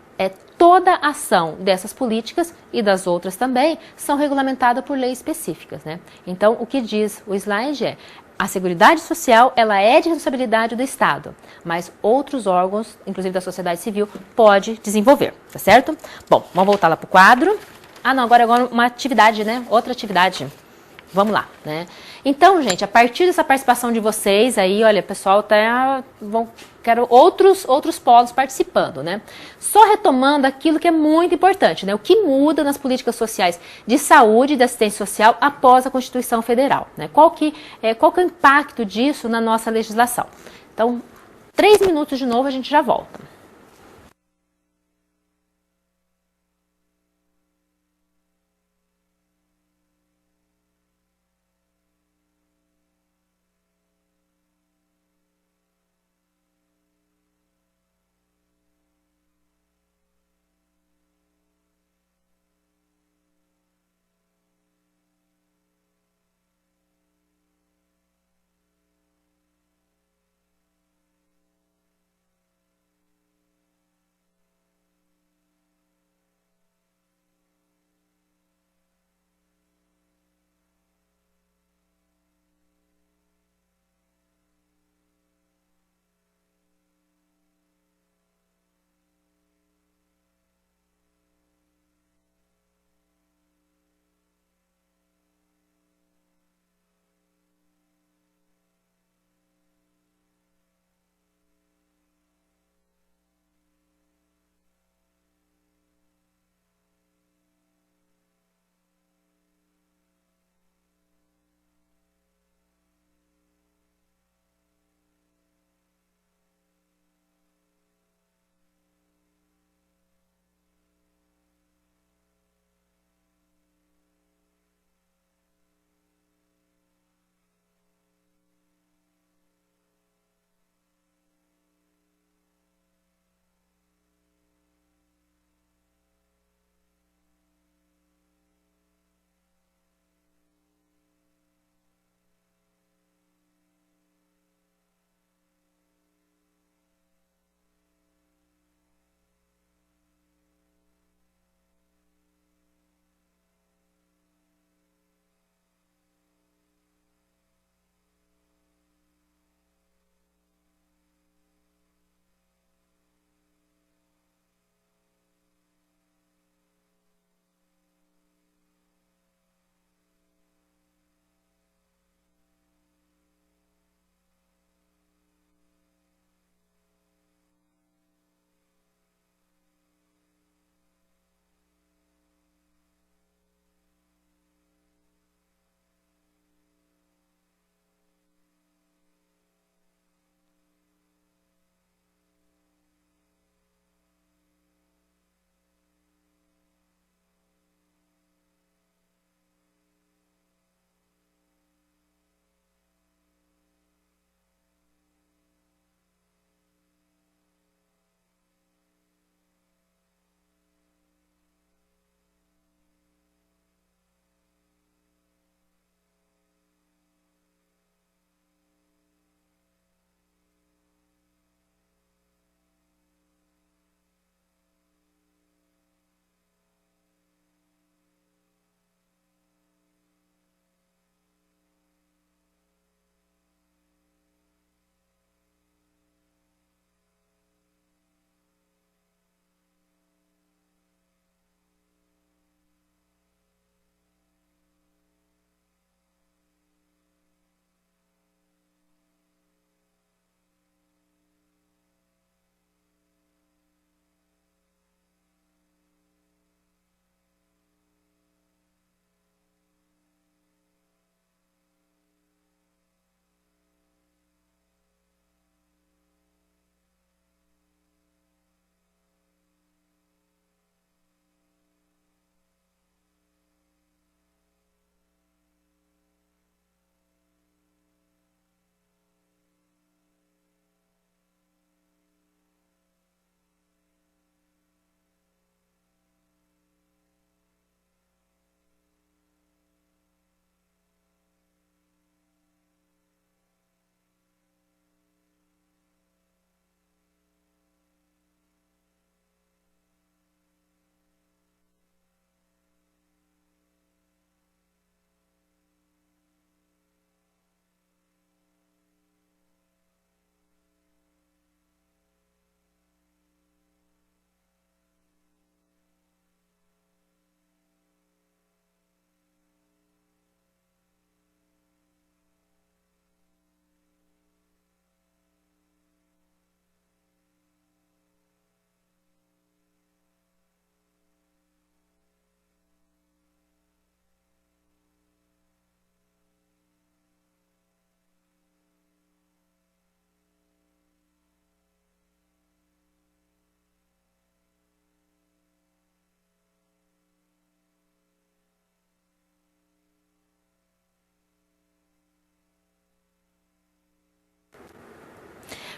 toda a ação dessas políticas e das outras também são regulamentadas por leis específicas, né? Então, o que diz o slide é: a Seguridade Social, ela é de responsabilidade do Estado, mas outros órgãos, inclusive da sociedade civil, pode desenvolver, tá certo? Bom, vamos voltar lá para o quadro. Ah, não, agora uma atividade, né? Outra atividade. Vamos lá, né? Então, gente, a partir dessa participação de vocês aí, olha, pessoal, quero outros polos participando, né? Só retomando aquilo que é muito importante, né? O que muda nas políticas sociais de saúde e de assistência social após a Constituição Federal, né? Qual que é o impacto disso na nossa legislação? Então, 3 minutos de novo, a gente já volta.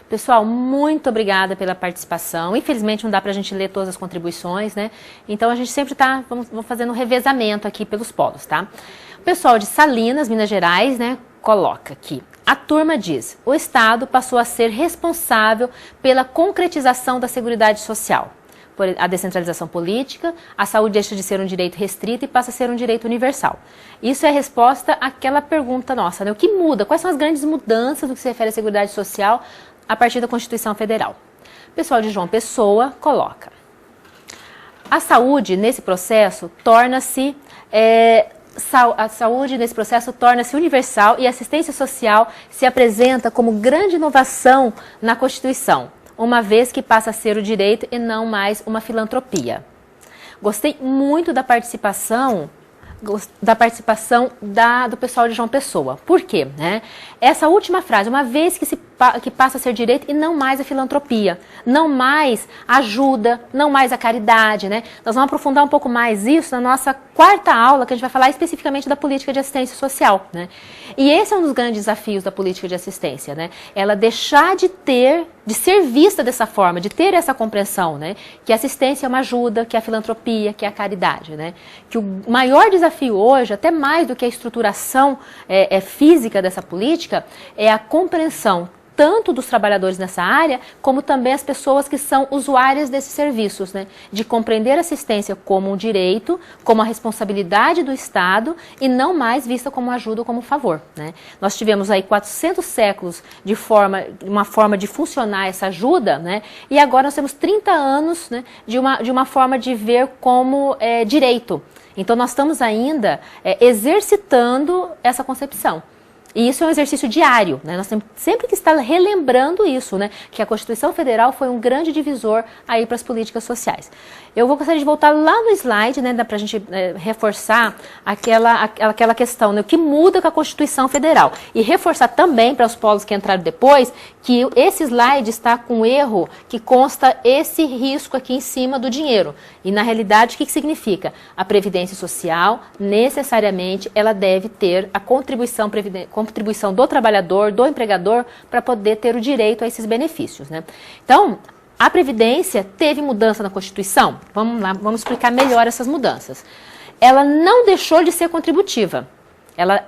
Pessoal, muito obrigada pela participação. Infelizmente não dá para a gente ler todas as contribuições, né? Então a gente sempre vamos fazendo um revezamento aqui pelos polos, tá? O pessoal de Salinas, Minas Gerais, né, coloca aqui. A turma diz, o Estado passou a ser responsável pela concretização da Seguridade Social. Por a descentralização política, a saúde deixa de ser um direito restrito e passa a ser um direito universal. Isso é a resposta àquela pergunta nossa, né? O que muda? Quais são as grandes mudanças no que se refere à Seguridade Social a partir da Constituição Federal? O pessoal de João Pessoa coloca. A saúde, nesse processo, torna-se... A saúde nesse processo torna-se universal e a assistência social se apresenta como grande inovação na Constituição, uma vez que passa a ser o direito e não mais uma filantropia. Gostei muito da participação do pessoal de João Pessoa. Por quê? Né? Essa última frase, uma vez que passa a ser direito e não mais a filantropia, não mais a ajuda, não mais a caridade, né? Nós vamos aprofundar um pouco mais isso na nossa quarta aula, que a gente vai falar especificamente da política de assistência social, né? E esse é um dos grandes desafios da política de assistência, né? Ela deixar de ser vista dessa forma, de ter essa compreensão, né? Que a assistência é uma ajuda, que a filantropia, que a caridade, né? Que o maior desafio hoje, até mais do que a estruturação física dessa política, é a compreensão tanto dos trabalhadores nessa área, como também as pessoas que são usuárias desses serviços, né? De compreender a assistência como um direito, como a responsabilidade do Estado e não mais vista como ajuda ou como favor, né? Nós tivemos aí 400 séculos de uma forma de funcionar essa ajuda, né? E agora nós temos 30 anos, né, de uma forma de ver como direito. Então nós estamos ainda exercitando essa concepção. E isso é um exercício diário, né? Nós temos sempre que estar relembrando isso, né? Que a Constituição Federal foi um grande divisor aí para as políticas sociais. Eu vou gostaria de voltar lá no slide, né? Para a gente reforçar aquela questão, né? O que muda com a Constituição Federal. E reforçar também para os polos que entraram depois, que esse slide está com um erro que consta esse risco aqui em cima do dinheiro. E na realidade, o que significa? A Previdência Social, necessariamente, ela deve ter a contribuição do trabalhador, do empregador, para poder ter o direito a esses benefícios, né? Então, a Previdência teve mudança na Constituição? Vamos lá, vamos explicar melhor essas mudanças. Ela não deixou de ser contributiva. Ela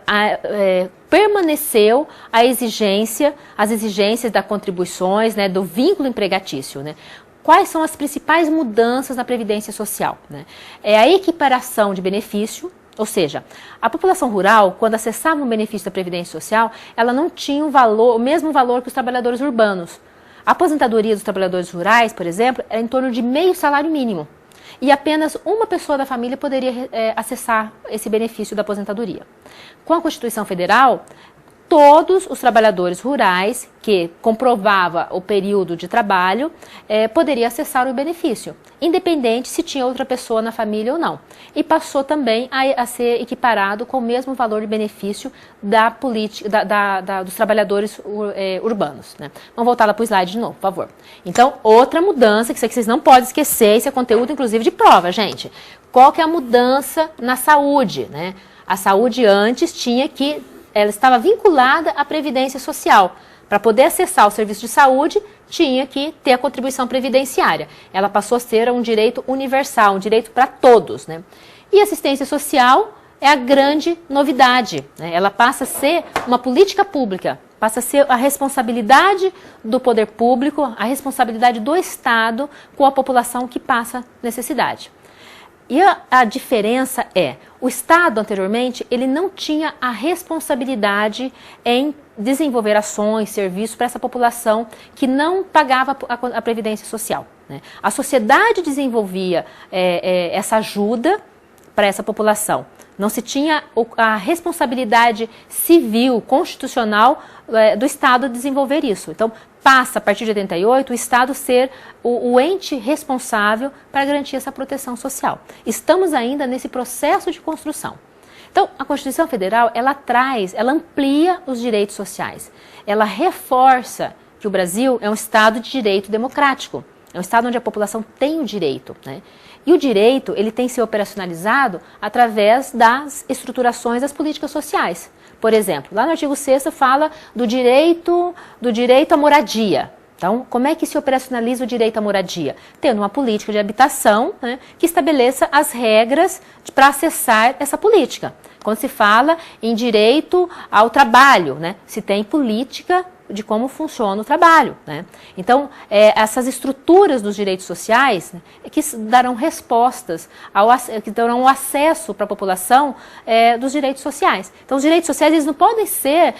permaneceu as exigências das contribuições, né, do vínculo empregatício, né? Quais são as principais mudanças na Previdência Social, né? É a equiparação de benefício. Ou seja, a população rural, quando acessava um benefício da Previdência Social, ela não tinha o mesmo valor que os trabalhadores urbanos. A aposentadoria dos trabalhadores rurais, por exemplo, era em torno de meio salário mínimo. E apenas uma pessoa da família poderia acessar esse benefício da aposentadoria. Com a Constituição Federal, todos os trabalhadores rurais que comprovava o período de trabalho poderia acessar o benefício, independente se tinha outra pessoa na família ou não. E passou também a ser equiparado com o mesmo valor de benefício dos trabalhadores urbanos, né? Vamos voltar lá para o slide de novo, por favor. Então, outra mudança, que isso aqui vocês não podem esquecer, isso é conteúdo inclusive de prova, gente. Qual que é a mudança na saúde, né? A saúde antes ela estava vinculada à Previdência Social. Para poder acessar o serviço de saúde, tinha que ter a contribuição previdenciária. Ela passou a ser um direito universal, um direito para todos, né? E a assistência social é a grande novidade, né? Ela passa a ser uma política pública, passa a ser a responsabilidade do poder público, a responsabilidade do Estado com a população que passa necessidade. E a diferença o Estado anteriormente, ele não tinha a responsabilidade em desenvolver ações, serviços para essa população que não pagava a Previdência Social, né? A sociedade desenvolvia essa ajuda para essa população. Não se tinha a responsabilidade civil, constitucional do Estado desenvolver isso. Então, passa, a partir de 88, o Estado ser o ente responsável para garantir essa proteção social. Estamos ainda nesse processo de construção. Então, a Constituição Federal, ela amplia os direitos sociais. Ela reforça que o Brasil é um Estado de direito democrático. É um Estado onde a população tem o direito, né? E o direito, ele tem que ser operacionalizado através das estruturações das políticas sociais. Por exemplo, lá no artigo 6º fala do direito à moradia. Então, como é que se operacionaliza o direito à moradia? Tendo uma política de habitação, né, que estabeleça as regras para acessar essa política. Quando se fala em direito ao trabalho, né, se tem política de como funciona o trabalho, né? Então, essas estruturas dos direitos sociais, né, que darão respostas, que darão acesso para a população dos direitos sociais. Então, os direitos sociais eles não podem ser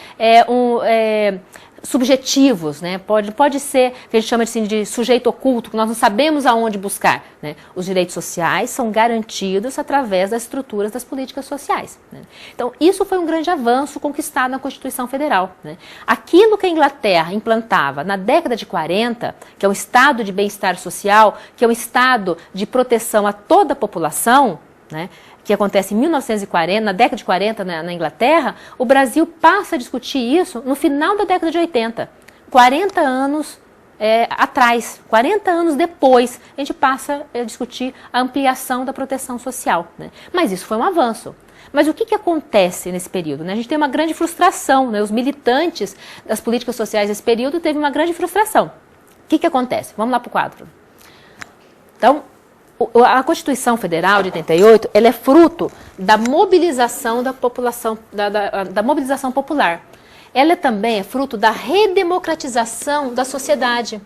subjetivos, né? Pode ser, que a gente chama assim, de sujeito oculto, que nós não sabemos aonde buscar, né? Os direitos sociais são garantidos através das estruturas das políticas sociais, né? Então, isso foi um grande avanço conquistado na Constituição Federal, né? Aquilo que a Inglaterra implantava na década de 40, que é um estado de bem-estar social, que é um estado de proteção a toda a população, né, que acontece em 1940, na década de 40 na Inglaterra, o Brasil passa a discutir isso no final da década de 80. 40 anos atrás, 40 anos depois, a gente passa a discutir a ampliação da proteção social, né? Mas isso foi um avanço. Mas o que acontece nesse período, né? A gente tem uma grande frustração, né? Os militantes das políticas sociais nesse período teve uma grande frustração. O que acontece? Vamos lá para o quadro. Então, a Constituição Federal de 88, ela é fruto da mobilização da população, da mobilização popular. Ela também é fruto da redemocratização da sociedade,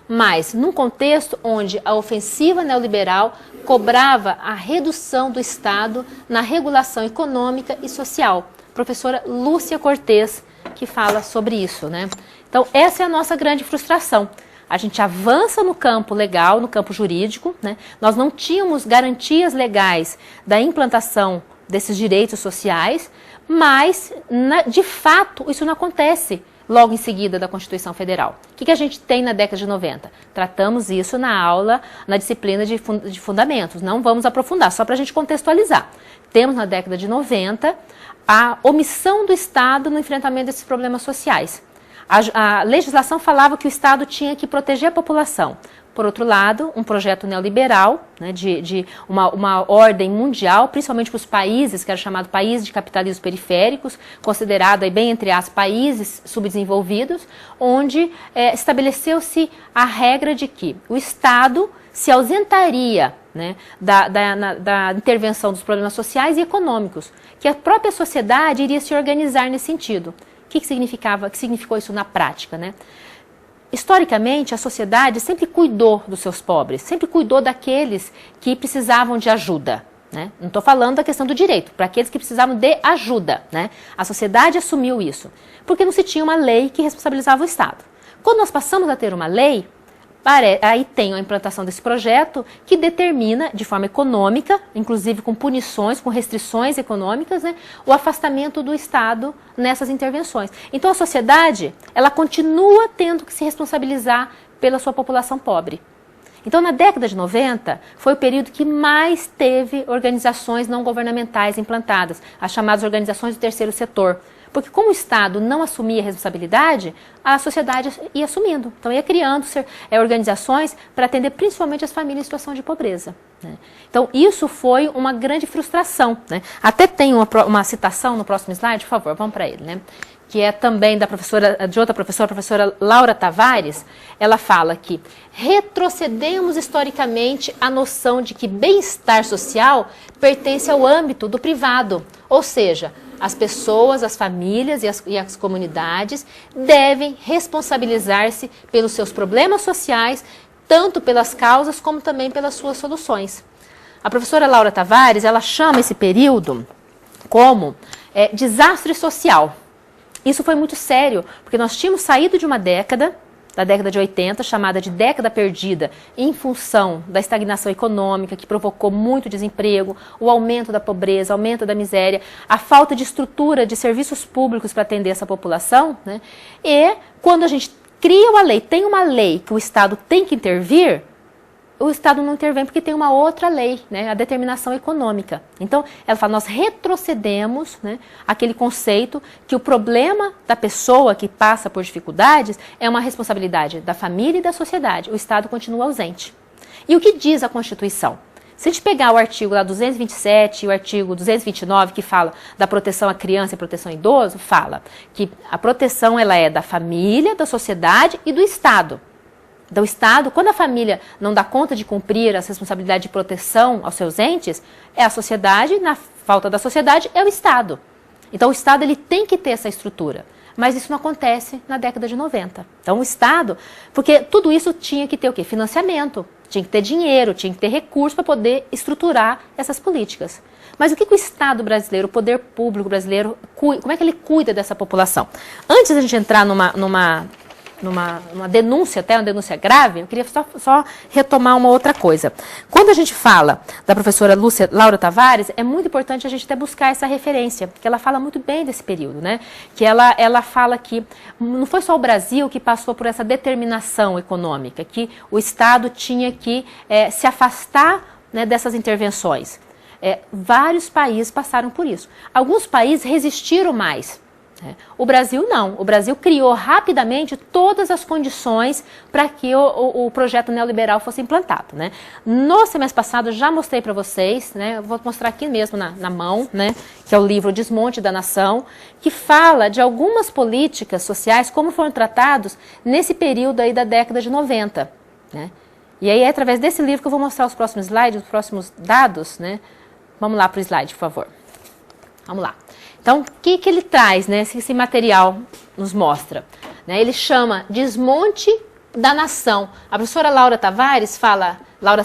mas num contexto onde a ofensiva neoliberal cobrava a redução do Estado na regulação econômica e social. Professora Lúcia Cortes, que fala sobre isso, né? Então, essa é a nossa grande frustração. A gente avança no campo legal, no campo jurídico, né? Nós não tínhamos garantias legais da implantação desses direitos sociais, mas, de fato, isso não acontece logo em seguida da Constituição Federal. O que a gente tem na década de 90? Tratamos isso na aula, na disciplina de fundamentos. Não vamos aprofundar, só para a gente contextualizar. Temos na década de 90 a omissão do Estado no enfrentamento desses problemas sociais. A legislação falava que o Estado tinha que proteger a população. Por outro lado, um projeto neoliberal, né, de uma ordem mundial, principalmente para os países, que era chamado países de capitalismos periféricos, considerado, aí, bem entre as países subdesenvolvidos, onde estabeleceu-se a regra de que o Estado se ausentaria, né, da intervenção dos problemas sociais e econômicos, que a própria sociedade iria se organizar nesse sentido. O que significou isso na prática, né? Historicamente, a sociedade sempre cuidou dos seus pobres, sempre cuidou daqueles que precisavam de ajuda, né? Não estou falando da questão do direito, para aqueles que precisavam de ajuda, né? A sociedade assumiu isso, porque não se tinha uma lei que responsabilizava o Estado. Quando nós passamos a ter uma lei, aí tem a implantação desse projeto que determina, de forma econômica, inclusive com punições, com restrições econômicas, né, o afastamento do Estado nessas intervenções. Então a sociedade, ela continua tendo que se responsabilizar pela sua população pobre. Então na década de 90 foi o período que mais teve organizações não governamentais implantadas, as chamadas organizações do terceiro setor. Porque como o Estado não assumia a responsabilidade, a sociedade ia assumindo. Então ia criando organizações para atender principalmente as famílias em situação de pobreza, né? Então isso foi uma grande frustração, né? Até tem uma citação no próximo slide, por favor, vamos para ele, né? Que é também de outra professora, a professora Laura Tavares. Ela fala que retrocedemos historicamente a noção de que bem-estar social pertence ao âmbito do privado, ou seja, as pessoas, as famílias e as comunidades devem responsabilizar-se pelos seus problemas sociais, tanto pelas causas como também pelas suas soluções. A professora Laura Tavares, ela chama esse período como desastre social. Isso foi muito sério, porque nós tínhamos saído de uma década, da década de 80, chamada de década perdida, em função da estagnação econômica, que provocou muito desemprego, o aumento da pobreza, o aumento da miséria, a falta de estrutura de serviços públicos para atender essa população, né? E quando a gente cria uma lei, tem uma lei que o Estado tem que intervir, o Estado não intervém porque tem uma outra lei, né, a determinação econômica. Então, ela fala, nós retrocedemos, né, aquele conceito que o problema da pessoa que passa por dificuldades é uma responsabilidade da família e da sociedade. O Estado continua ausente. E o que diz a Constituição? Se a gente pegar o artigo lá 227 e o artigo 229, que fala da proteção à criança e proteção ao idoso, fala que a proteção ela é da família, da sociedade e do Estado. Então, o Estado, quando a família não dá conta de cumprir as responsabilidades de proteção aos seus entes, é a sociedade, na falta da sociedade, é o Estado. Então, o Estado ele tem que ter essa estrutura. Mas isso não acontece na década de 90. Então, o Estado, porque tudo isso tinha que ter o quê? Financiamento, tinha que ter dinheiro, tinha que ter recurso para poder estruturar essas políticas. Mas o que o Estado brasileiro, o poder público brasileiro, como é que ele cuida dessa população? Antes da gente entrar numa denúncia, até uma denúncia grave, eu queria só retomar uma outra coisa. Quando a gente fala da professora Laura Tavares, é muito importante a gente até buscar essa referência, porque ela fala muito bem desse período, né? Que ela fala que não foi só o Brasil que passou por essa determinação econômica, que o Estado tinha que se afastar, né, dessas intervenções. Vários países passaram por isso. Alguns países resistiram mais. O Brasil não. O Brasil criou rapidamente todas as condições para que o projeto neoliberal fosse implantado, né? No semestre passado, já mostrei para vocês, né? Eu vou mostrar aqui mesmo na mão, né? Que é o livro Desmonte da Nação, que fala de algumas políticas sociais, como foram tratados nesse período aí da década de 90, né? E aí é através desse livro que eu vou mostrar os próximos slides, os próximos dados, né? Vamos lá para o slide, por favor. Vamos lá. Então, o que ele traz, né? Esse material nos mostra, né? Ele chama Desmonte da Nação. A professora Laura Tavares fala, Laura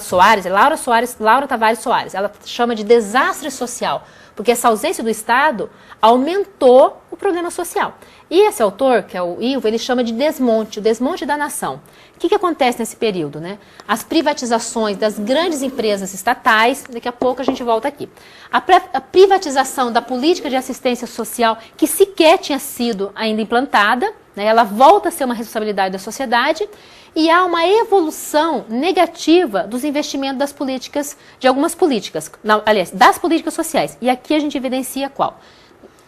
Tavares Soares, ela chama de desastre social, porque essa ausência do Estado aumentou o problema social. E esse autor, que é o Ivo, ele chama de desmonte, o desmonte da nação. O que acontece nesse período, né? As privatizações das grandes empresas estatais, daqui a pouco a gente volta aqui. A privatização da política de assistência social, que sequer tinha sido ainda implantada, né? Ela volta a ser uma responsabilidade da sociedade, e há uma evolução negativa dos investimentos das políticas, de algumas políticas, aliás, das políticas sociais. E aqui a gente evidencia qual?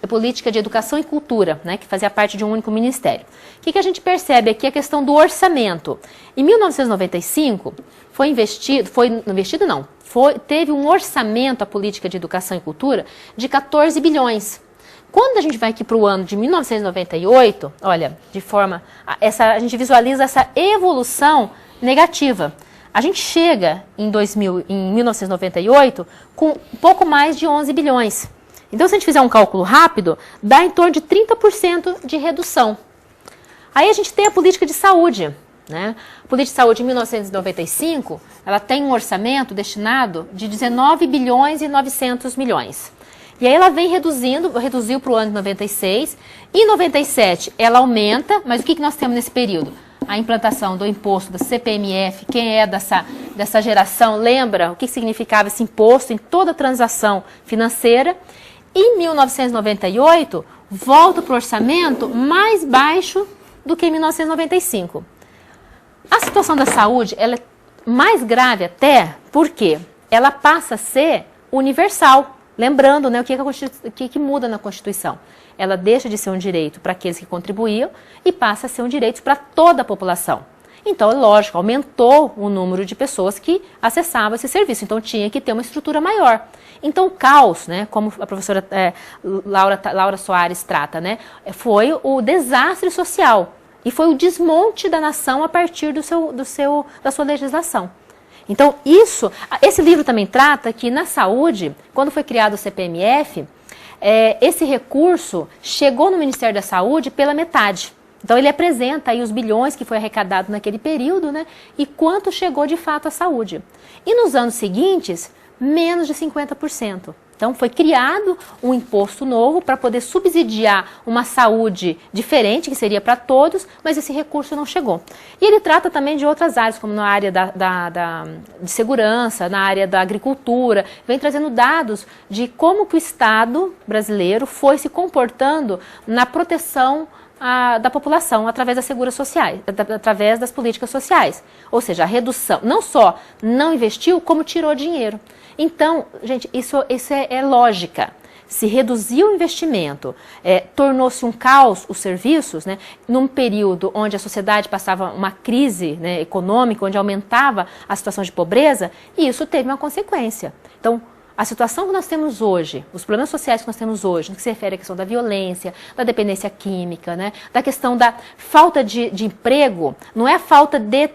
A política de educação e cultura, né, que fazia parte de um único ministério. O que a gente percebe aqui? A questão do orçamento. Em 1995, teve um orçamento, a política de educação e cultura, de 14 bilhões. Quando a gente vai aqui para o ano de 1998, olha, a gente visualiza essa evolução negativa. A gente chega em 1998 com um pouco mais de 11 bilhões. Então, se a gente fizer um cálculo rápido, dá em torno de 30% de redução. Aí a gente tem a política de saúde, né? A política de saúde em 1995, ela tem um orçamento destinado de 19 bilhões e 900 milhões. E aí ela vem reduziu para o ano de 96. Em 97 ela aumenta, mas o que nós temos nesse período? A implantação do imposto da CPMF. Quem é dessa geração lembra o que significava esse imposto em toda transação financeira. Em 1998, volta para o orçamento mais baixo do que em 1995. A situação da saúde ela é mais grave até porque ela passa a ser universal. Lembrando, né, o que muda na Constituição. Ela deixa de ser um direito para aqueles que contribuíam e passa a ser um direito para toda a população. Então, é lógico, aumentou o número de pessoas que acessavam esse serviço. Então, tinha que ter uma estrutura maior. Então, o caos, né, como a professora Laura Soares trata, né, foi o desastre social e foi o desmonte da nação a partir da sua legislação. Então, esse livro também trata que na saúde, quando foi criado o CPMF, esse recurso chegou no Ministério da Saúde pela metade. Então, ele apresenta aí os bilhões que foi arrecadado naquele período, né, e quanto chegou de fato à saúde. E nos anos seguintes, menos de 50%. Então, foi criado um imposto novo para poder subsidiar uma saúde diferente, que seria para todos, mas esse recurso não chegou. E ele trata também de outras áreas, como na área de segurança, na área da agricultura, vem trazendo dados de como que o Estado brasileiro foi se comportando na proteção da população através das seguras sociais, através das políticas sociais. Ou seja, a redução, não só não investiu, como tirou dinheiro. Então, gente, isso é lógica. Se reduziu o investimento, tornou-se um caos os serviços, né, num período onde a sociedade passava uma crise, né, econômica, onde aumentava a situação de pobreza, e isso teve uma consequência. Então, a situação que nós temos hoje, os problemas sociais que nós temos hoje, no que se refere à questão da violência, da dependência química, né, da questão da falta de emprego, não é a falta de...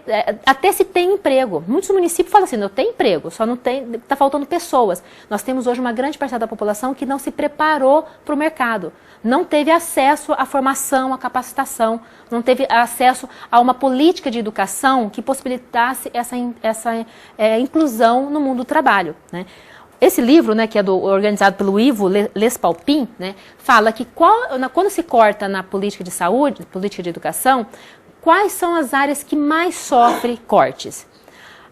até se tem emprego. Muitos municípios falam assim, não tem emprego, só não tem, está faltando pessoas. Nós temos hoje uma grande parcela da população que não se preparou para o mercado, não teve acesso à formação, à capacitação, não teve acesso a uma política de educação que possibilitasse essa inclusão no mundo do trabalho, né? Esse livro, né, que é organizado pelo Ivo Lespalpin, né, fala que quando se corta na política de saúde, política de educação, quais são as áreas que mais sofrem cortes?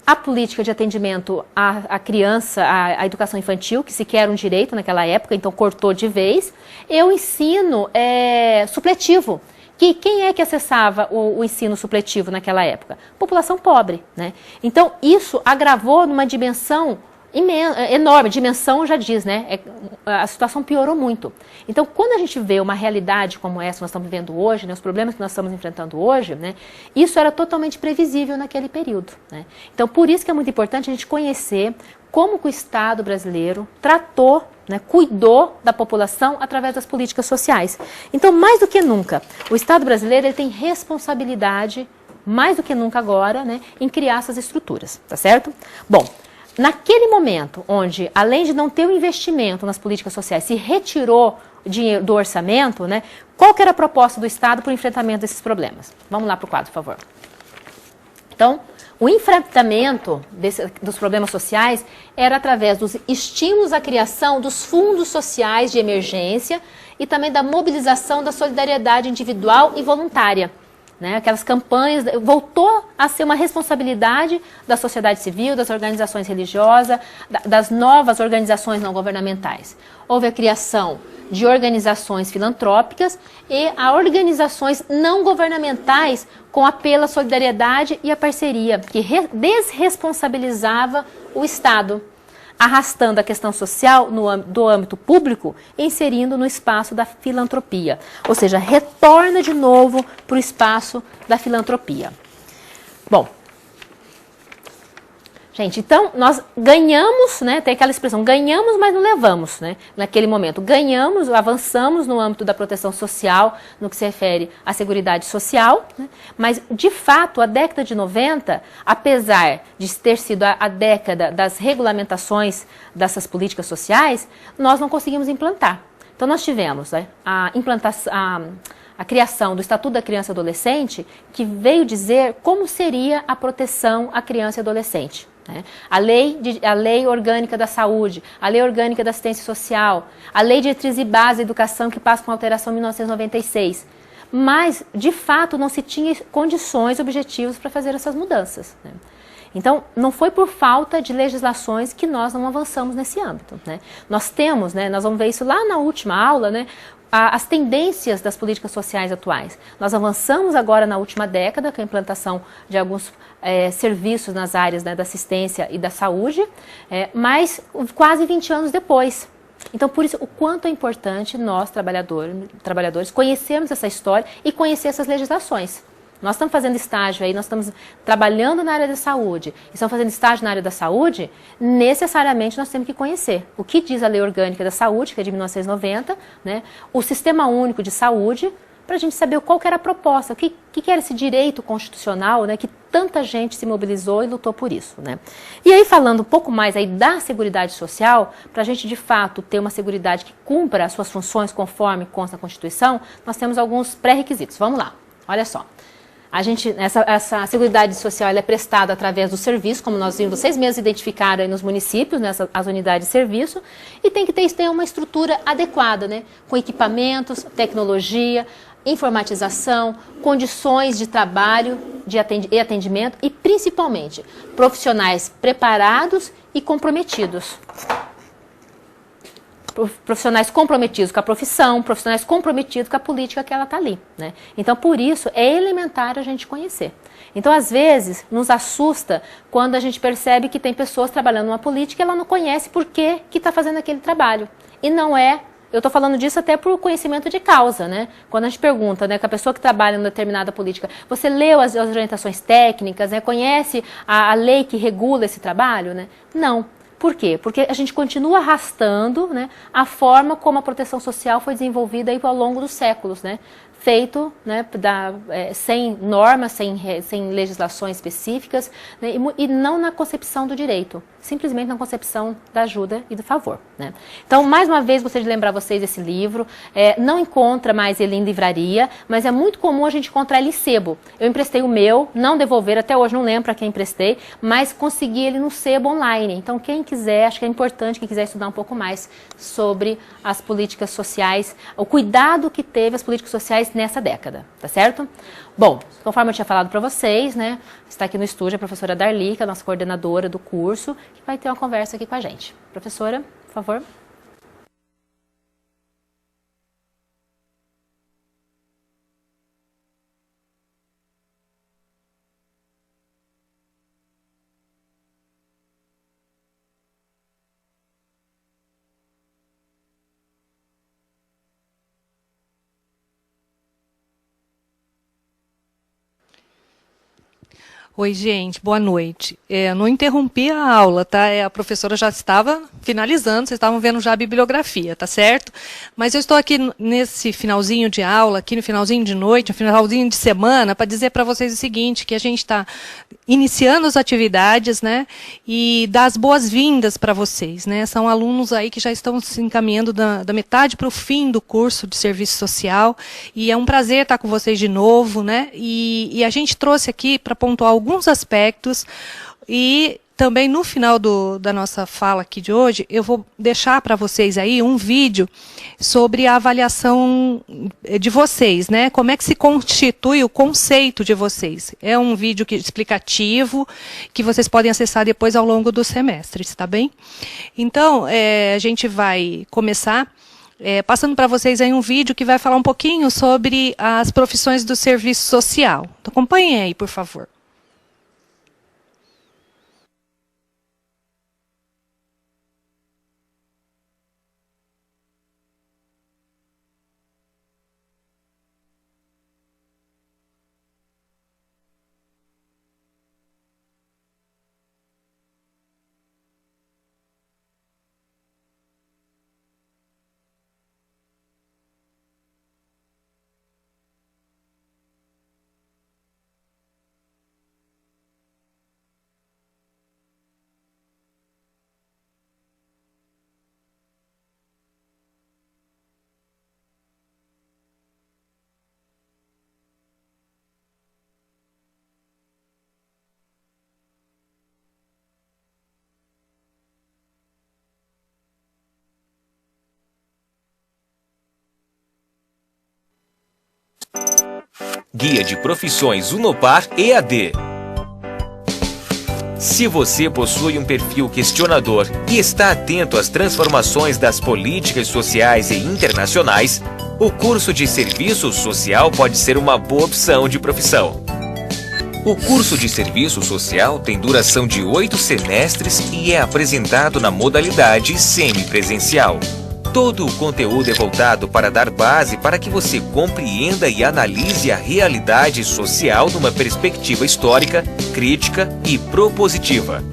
A política de atendimento à criança, à educação infantil, que sequer era um direito naquela época, então cortou de vez, e o ensino supletivo. Quem é que acessava o ensino supletivo naquela época? População pobre, né? Então, isso agravou numa dimensão enorme, dimensão já diz, né? A situação piorou muito. Então, quando a gente vê uma realidade como essa que nós estamos vivendo hoje, né, os problemas que nós estamos enfrentando hoje, né, isso era totalmente previsível naquele período, né? Então, por isso que é muito importante a gente conhecer como que o Estado brasileiro tratou, né, cuidou da população através das políticas sociais. Então, mais do que nunca, o Estado brasileiro ele tem responsabilidade, mais do que nunca agora, né, em criar essas estruturas, tá certo? Bom, naquele momento onde, além de não ter o investimento nas políticas sociais, se retirou dinheiro do orçamento, né, qual que era a proposta do Estado para o enfrentamento desses problemas? Vamos lá para o quadro, por favor. Então, o enfrentamento dos problemas sociais era através dos estímulos à criação dos fundos sociais de emergência e também da mobilização da solidariedade individual e voluntária. Né, aquelas campanhas, voltou a ser uma responsabilidade da sociedade civil, das organizações religiosas, das novas organizações não governamentais. Houve a criação de organizações filantrópicas e a organizações não governamentais com apelo à solidariedade e à parceria, que desresponsabilizava o Estado, arrastando a questão social do âmbito público e inserindo no espaço da filantropia. Ou seja, retorna de novo para o espaço da filantropia. Bom, gente, então nós ganhamos, né, tem aquela expressão, ganhamos, mas não levamos, né, naquele momento. Ganhamos, avançamos no âmbito da proteção social, no que se refere à seguridade social, né, mas, de fato, a década de 90, apesar de ter sido a década das regulamentações dessas políticas sociais, nós não conseguimos implantar. Então, nós tivemos, né, a criação do Estatuto da Criança e Adolescente, que veio dizer como seria a proteção à criança e adolescente. Né? A lei orgânica da saúde, a lei orgânica da assistência social, a lei de diretriz e base da educação que passa com alteração em 1996. Mas, de fato, não se tinha condições objetivas para fazer essas mudanças. Né? Então, não foi por falta de legislações que nós não avançamos nesse âmbito. Né? Nós temos, né, nós vamos ver isso lá na última aula, né, as tendências das políticas sociais atuais. Nós avançamos agora na última década com a implantação de alguns serviços nas áreas, né, da assistência e da saúde, mas quase 20 anos depois. Então, por isso, o quanto é importante nós, trabalhadores, conhecermos essa história e conhecer essas legislações. Nós estamos fazendo estágio aí, nós estamos trabalhando na área da saúde, estamos fazendo estágio na área da saúde, necessariamente nós temos que conhecer o que diz a Lei Orgânica da Saúde, que é de 1990, né, o Sistema Único de Saúde, para a gente saber qual que era a proposta, o que era esse direito constitucional, né, que tanta gente se mobilizou e lutou por isso. Né. E aí, falando um pouco mais aí da Seguridade Social, para a gente de fato ter uma Seguridade que cumpra as suas funções conforme consta na Constituição, nós temos alguns pré-requisitos. Vamos lá, olha só. Essa Seguridade Social ela é prestada através do serviço, como nós vimos, vocês mesmos identificaram aí nos municípios, as unidades de serviço, e tem que ter uma estrutura adequada, né, com equipamentos, tecnologia, informatização, condições de trabalho e atendimento e, principalmente, profissionais preparados e comprometidos. Profissionais comprometidos com a profissão, profissionais comprometidos com a política que ela está ali. Né? Então, por isso, é elementar a gente conhecer. Então, às vezes, nos assusta quando a gente percebe que tem pessoas trabalhando numa política e ela não conhece por que está fazendo aquele trabalho. E não é... Eu estou falando disso até por conhecimento de causa, né? Quando a gente pergunta, né, que a pessoa que trabalha em uma determinada política, você leu as orientações técnicas, né, conhece a lei que regula esse trabalho, né? Não. Por quê? Porque a gente continua arrastando, né, a forma como a proteção social foi desenvolvida aí ao longo dos séculos, né? Feito, né, sem normas, sem legislações específicas, né, e não na concepção do direito, simplesmente na concepção da ajuda e do favor. Né? Então, mais uma vez, gostaria de lembrar vocês desse livro. Não encontra mais ele em livraria, mas é muito comum a gente encontrar ele em sebo. Eu emprestei o meu, não devolver, até hoje não lembro para quem emprestei, mas consegui ele no sebo online. Então, quem quiser, acho que é importante, quem quiser estudar um pouco mais sobre as políticas sociais, o cuidado que teve as políticas sociais nessa década, tá certo? Bom, conforme eu tinha falado para vocês, né, está aqui no estúdio a professora Darli, que é a nossa coordenadora do curso, que vai ter uma conversa aqui com a gente. Professora, por favor. Oi, gente, boa noite. Não interrompi a aula, tá? A professora já estava finalizando, vocês estavam vendo já a bibliografia, tá certo? Mas eu estou aqui nesse finalzinho de aula, aqui no finalzinho de noite, no finalzinho de semana, para dizer para vocês o seguinte, que a gente está iniciando as atividades, né? E dar as boas-vindas para vocês, né? São alunos aí que já estão se encaminhando da metade para o fim do curso de serviço social, e é um prazer estar com vocês de novo, né? E a gente trouxe aqui para pontuar alguns aspectos, e também no final da nossa fala aqui de hoje, eu vou deixar para vocês aí um vídeo sobre a avaliação de vocês, né? Como é que se constitui o conceito de vocês. É um vídeo explicativo que vocês podem acessar depois ao longo do semestre, tá bem? Então, a gente vai começar passando para vocês aí um vídeo que vai falar um pouquinho sobre as profissões do serviço social. Então, acompanhem aí, por favor. Guia de Profissões Unopar EAD. Se você possui um perfil questionador e está atento às transformações das políticas sociais e internacionais, o curso de Serviço Social pode ser uma boa opção de profissão. O curso de Serviço Social tem duração de 8 semestres e é apresentado na modalidade semipresencial. Todo o conteúdo é voltado para dar base para que você compreenda e analise a realidade social numa perspectiva histórica, crítica e propositiva.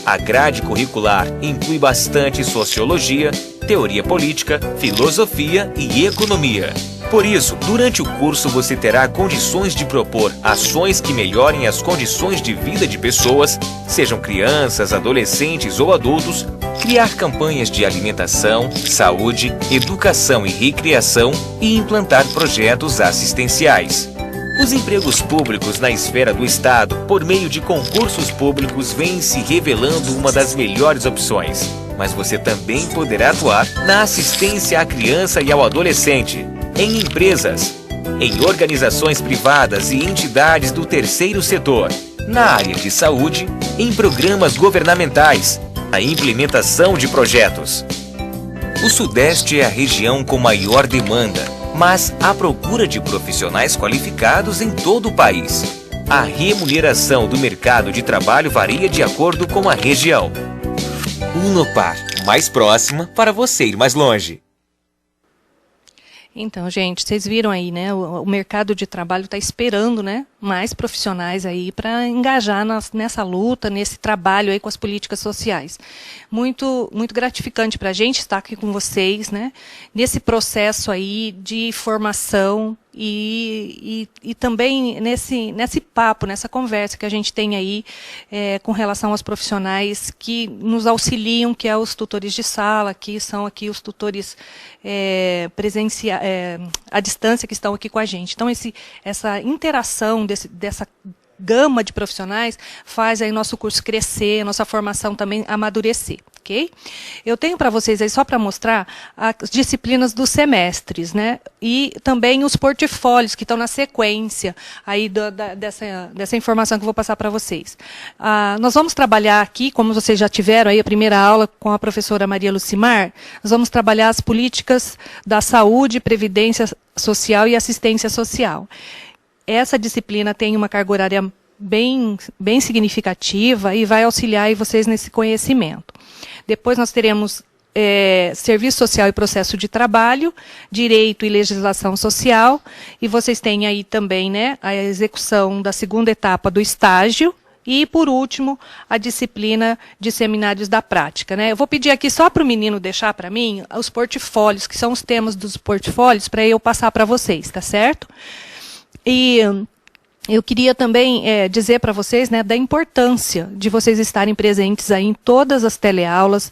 A grade curricular inclui bastante sociologia, teoria política, filosofia e economia. Por isso, durante o curso você terá condições de propor ações que melhorem as condições de vida de pessoas, sejam crianças, adolescentes ou adultos, criar campanhas de alimentação, saúde, educação e recreação e implantar projetos assistenciais. Os empregos públicos na esfera do Estado, por meio de concursos públicos, vêm se revelando uma das melhores opções. Mas você também poderá atuar na assistência à criança e ao adolescente, em empresas, em organizações privadas e entidades do terceiro setor, na área de saúde, em programas governamentais, a implementação de projetos. O Sudeste é a região com maior demanda, mas há procura de profissionais qualificados em todo o país. A remuneração do mercado de trabalho varia de acordo com a região. Unopar, mais próxima para você ir mais longe. Então, gente, vocês viram aí, né? O mercado de trabalho está esperando, né, mais profissionais aí para engajar nessa luta, nesse trabalho aí com as políticas sociais. Muito, muito gratificante para a gente estar aqui com vocês, né, nesse processo aí de formação e também nesse papo, nessa conversa que a gente tem aí com relação aos profissionais que nos auxiliam, que é os tutores de sala, que são aqui os tutores à distância que estão aqui com a gente. Então, essa interação dessa gama de profissionais faz aí nosso curso crescer, nossa formação também amadurecer, ok? Eu tenho para vocês aí só para mostrar as disciplinas dos semestres, né? E também os portfólios que estão na sequência aí dessa informação que eu vou passar para vocês. Nós vamos trabalhar aqui, como vocês já tiveram aí a primeira aula com a professora Maria Lucimar, nós vamos trabalhar as políticas da saúde, previdência social e assistência social. Essa disciplina tem uma carga horária bem significativa e vai auxiliar aí vocês nesse conhecimento. Depois nós teremos serviço social e processo de trabalho, direito e legislação social, e vocês têm aí também, né, a execução da segunda etapa do estágio, e, por último, a disciplina de seminários da prática, né? Eu vou pedir aqui só para o menino deixar para mim os portfólios, que são os temas dos portfólios, para eu passar para vocês, tá certo? E eu queria também dizer para vocês, né, da importância de vocês estarem presentes aí em todas as teleaulas,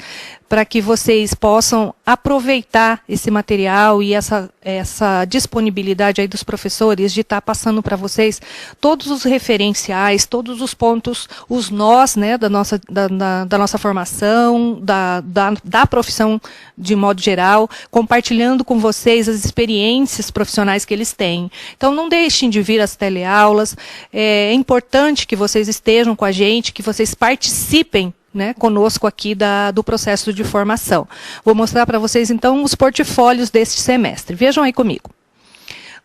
para que vocês possam aproveitar esse material e essa disponibilidade aí dos professores de estar passando para vocês todos os referenciais, todos os pontos, os nós, né, da nossa formação, da profissão de modo geral, compartilhando com vocês as experiências profissionais que eles têm. Então, não deixem de vir às teleaulas, é importante que vocês estejam com a gente, que vocês participem, né, conosco aqui do processo de formação. Vou mostrar para vocês, então, os portfólios deste semestre. Vejam aí comigo.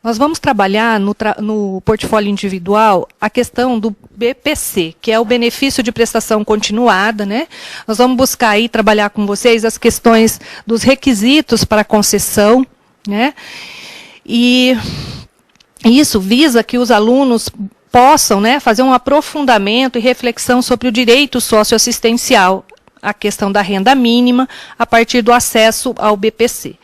Nós vamos trabalhar no portfólio individual a questão do BPC, que é o benefício de prestação continuada, né? Nós vamos buscar aí trabalhar com vocês as questões dos requisitos para concessão, né? E isso visa que os alunos possam, né, fazer um aprofundamento e reflexão sobre o direito socioassistencial, a questão da renda mínima, a partir do acesso ao BPC.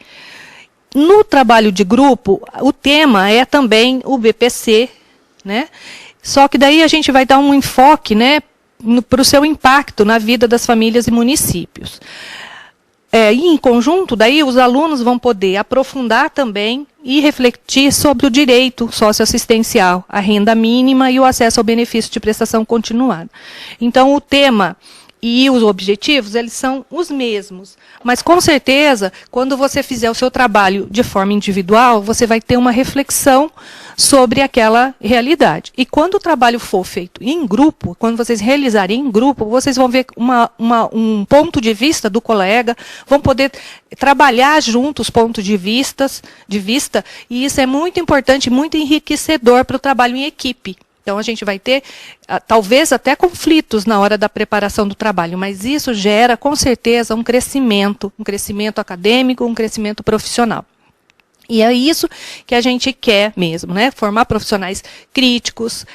No trabalho de grupo, o tema é também o BPC, né? Só que daí a gente vai dar um enfoque, né, para o seu impacto na vida das famílias e municípios. E em conjunto, daí os alunos vão poder aprofundar também e refletir sobre o direito socioassistencial, a renda mínima e o acesso ao benefício de prestação continuada. Então, o tema e os objetivos, eles são os mesmos. Mas, com certeza, quando você fizer o seu trabalho de forma individual, você vai ter uma reflexão sobre aquela realidade. E quando o trabalho for feito em grupo, quando vocês realizarem em grupo, vocês vão ver um ponto de vista do colega, vão poder trabalhar juntos pontos de vista, e isso é muito importante, muito enriquecedor para o trabalho em equipe. Então, a gente vai ter, talvez, até conflitos na hora da preparação do trabalho, mas isso gera, com certeza, um crescimento acadêmico, um crescimento profissional. E é isso que a gente quer mesmo, né? Formar profissionais críticos,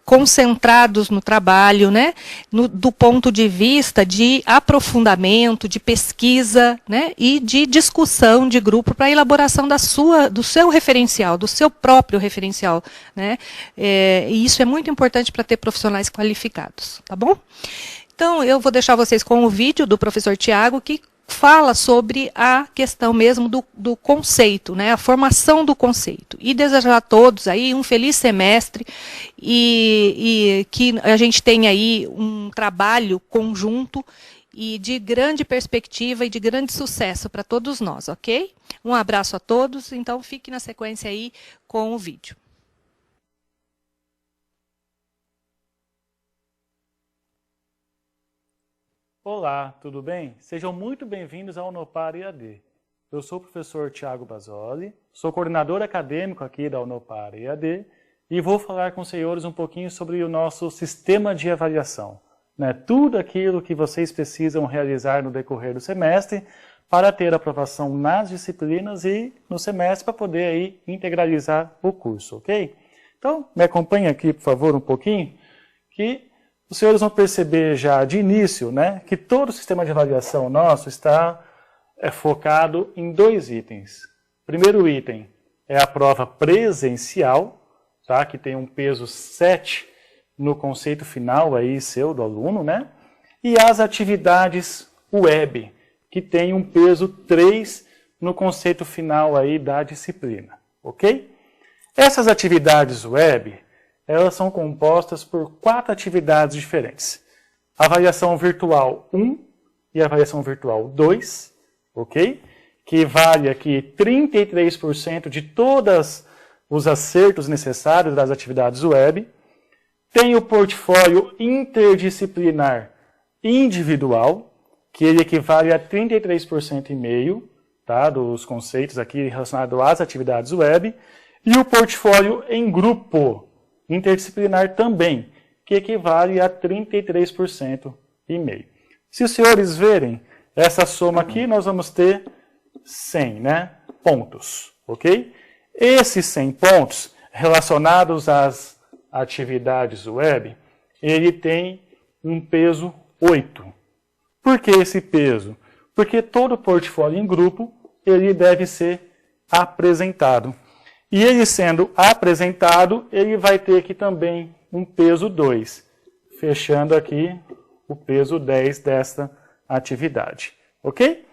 concentrados no trabalho, né? Do ponto de vista de aprofundamento, de pesquisa, né? E de discussão de grupo para a elaboração do seu referencial, do seu próprio referencial, né? E isso é muito importante para ter profissionais qualificados, tá bom? Então, eu vou deixar vocês com o vídeo do professor Tiago, que fala sobre a questão mesmo do conceito, né, a formação do conceito. E desejar a todos aí um feliz semestre e que a gente tenha aí um trabalho conjunto e de grande perspectiva e de grande sucesso para todos nós, ok? Um abraço a todos, então fique na sequência aí com o vídeo. Olá, tudo bem? Sejam muito bem-vindos ao Unopar EAD. Eu sou o professor Tiago Basoli, sou coordenador acadêmico aqui da Unopar EAD e vou falar com os senhores um pouquinho sobre o nosso sistema de avaliação. Tudo aquilo que vocês precisam realizar no decorrer do semestre para ter aprovação nas disciplinas e no semestre para poder aí integralizar o curso, ok? Então, me acompanhe aqui, por favor, um pouquinho, que os senhores vão perceber já de início, né, que todo o sistema de avaliação nosso está focado em 2 itens. O primeiro item é a prova presencial, tá, que tem um peso 7 no conceito final aí seu do aluno, né? E as atividades web, que tem um peso 3 no conceito final aí da disciplina, ok? Essas atividades web, elas são compostas por 4 atividades diferentes. Avaliação virtual 1 e avaliação virtual 2, ok? Que vale aqui 33% de todos os acertos necessários das atividades web. Tem o portfólio interdisciplinar individual, que ele equivale a 33,5%, tá, dos conceitos aqui relacionados às atividades web. E o portfólio em grupo interdisciplinar também, que equivale a 33,5%. Se os senhores verem essa soma aqui, nós vamos ter 100, né, pontos, ok? Esses 100 pontos relacionados às atividades web, ele tem um peso 8. Por que esse peso? Porque todo portfólio em grupo, ele deve ser apresentado. E ele sendo apresentado, ele vai ter aqui também um peso 2, fechando aqui o peso 10 desta atividade, ok?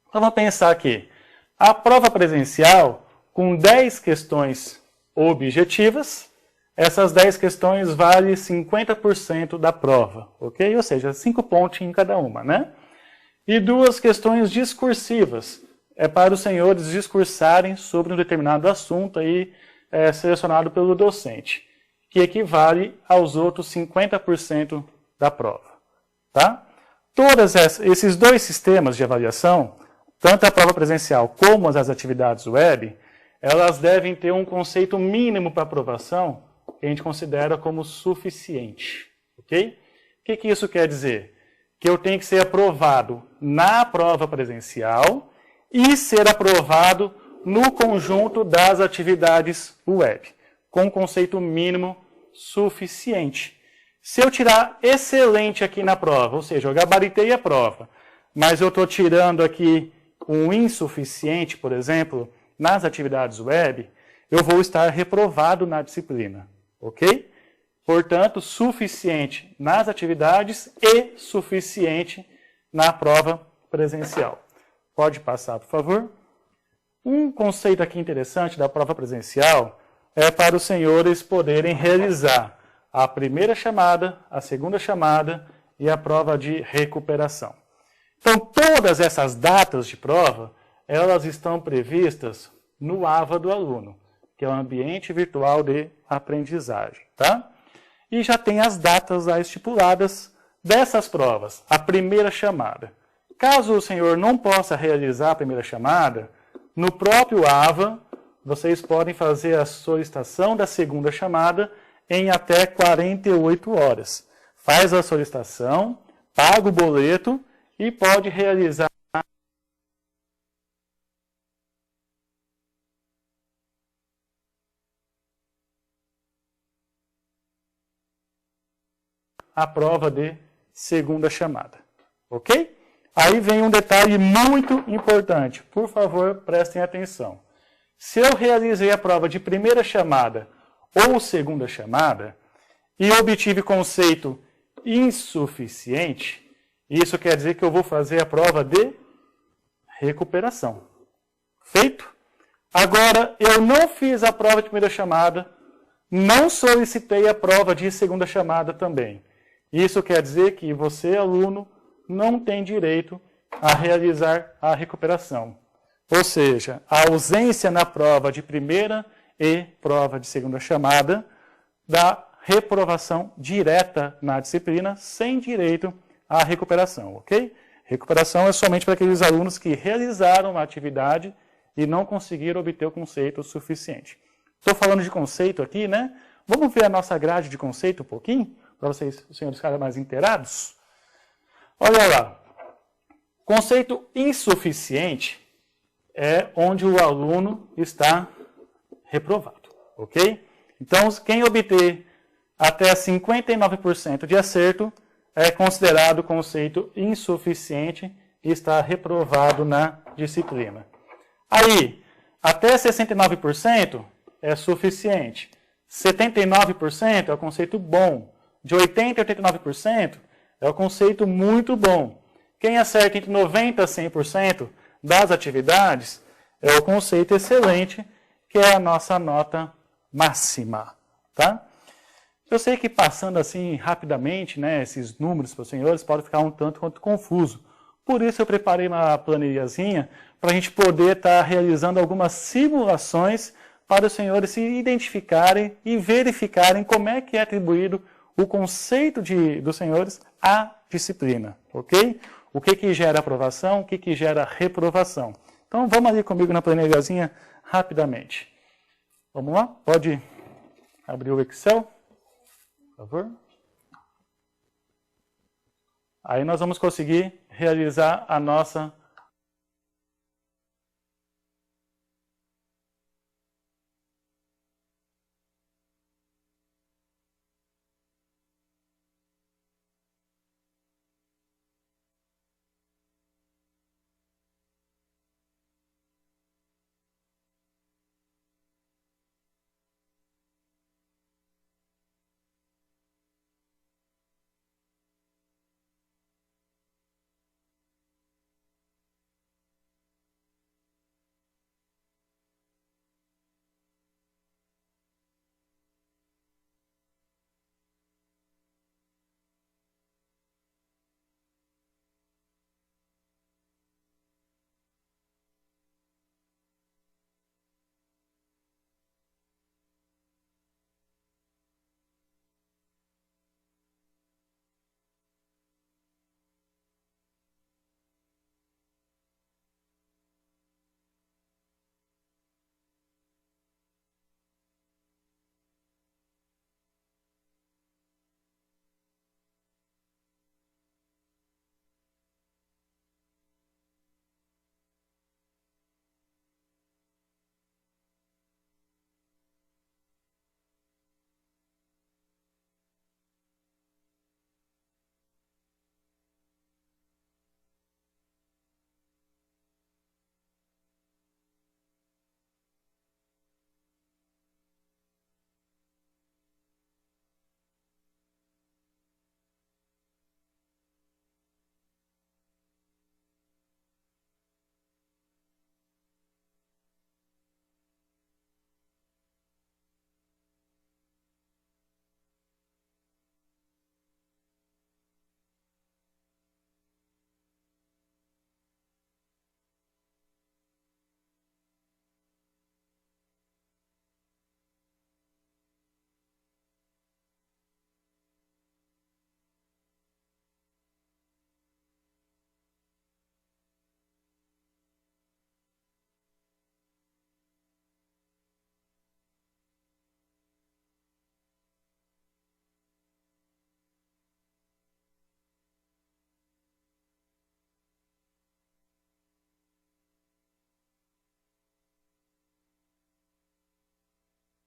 Então vamos pensar aqui. A prova presencial, com 10 questões objetivas, essas 10 questões valem 50% da prova, ok? Ou seja, 5 pontos em cada uma, né? E 2 questões discursivas, é para os senhores discursarem sobre um determinado assunto aí, selecionado pelo docente, que equivale aos outros 50% da prova, tá? Todos esses 2 sistemas de avaliação, tanto a prova presencial como as atividades web, elas devem ter um conceito mínimo para aprovação que a gente considera como suficiente, ok? O que isso quer dizer? Que eu tenho que ser aprovado na prova presencial e ser aprovado no conjunto das atividades web, com conceito mínimo suficiente. Se eu tirar excelente aqui na prova, ou seja, eu gabaritei a prova, mas eu estou tirando aqui um insuficiente, por exemplo, nas atividades web, eu vou estar reprovado na disciplina, ok? Portanto, suficiente nas atividades e suficiente na prova presencial. Pode passar, por favor. Um conceito aqui interessante da prova presencial é para os senhores poderem realizar a primeira chamada, a segunda chamada e a prova de recuperação. Então, todas essas datas de prova, elas estão previstas no AVA do aluno, que é o Ambiente Virtual de Aprendizagem, tá? E já tem as datas lá estipuladas dessas provas, a primeira chamada. Caso o senhor não possa realizar a primeira chamada, no próprio AVA, vocês podem fazer a solicitação da segunda chamada em até 48 horas. Faz a solicitação, paga o boleto e pode realizar a prova de segunda chamada, ok? Aí vem um detalhe muito importante, por favor, prestem atenção. Se eu realizei a prova de primeira chamada ou segunda chamada e obtive conceito insuficiente, isso quer dizer que eu vou fazer a prova de recuperação. Feito? Agora, eu não fiz a prova de primeira chamada, não solicitei a prova de segunda chamada também. Isso quer dizer que você, aluno, não tem direito a realizar a recuperação. Ou seja, a ausência na prova de primeira e prova de segunda chamada dá reprovação direta na disciplina, sem direito à recuperação, ok? Recuperação é somente para aqueles alunos que realizaram a atividade e não conseguiram obter o conceito suficiente. Estou falando de conceito aqui, né? Vamos ver a nossa grade de conceito um pouquinho, para vocês, os senhores ficarem mais inteirados? Olha lá. Conceito insuficiente é onde o aluno está reprovado, ok? Então, quem obter até 59% de acerto é considerado conceito insuficiente e está reprovado na disciplina. Aí, até 69% é suficiente. 79% é o conceito bom. De 80% a 89% é o conceito muito bom. Quem acerta entre 90% a 100% das atividades é o conceito excelente, que é a nossa nota máxima. Tá? Eu sei que passando assim rapidamente, né, esses números para os senhores pode ficar um tanto quanto confuso. Por isso eu preparei uma planilhazinha para a gente poder estar realizando algumas simulações para os senhores se identificarem e verificarem como é que é atribuído o conceito dos senhores à disciplina, ok? O que gera aprovação, o que gera reprovação. Então vamos ali comigo na planilhazinha rapidamente. Vamos lá? Pode abrir o Excel, por favor. Aí nós vamos conseguir realizar a nossa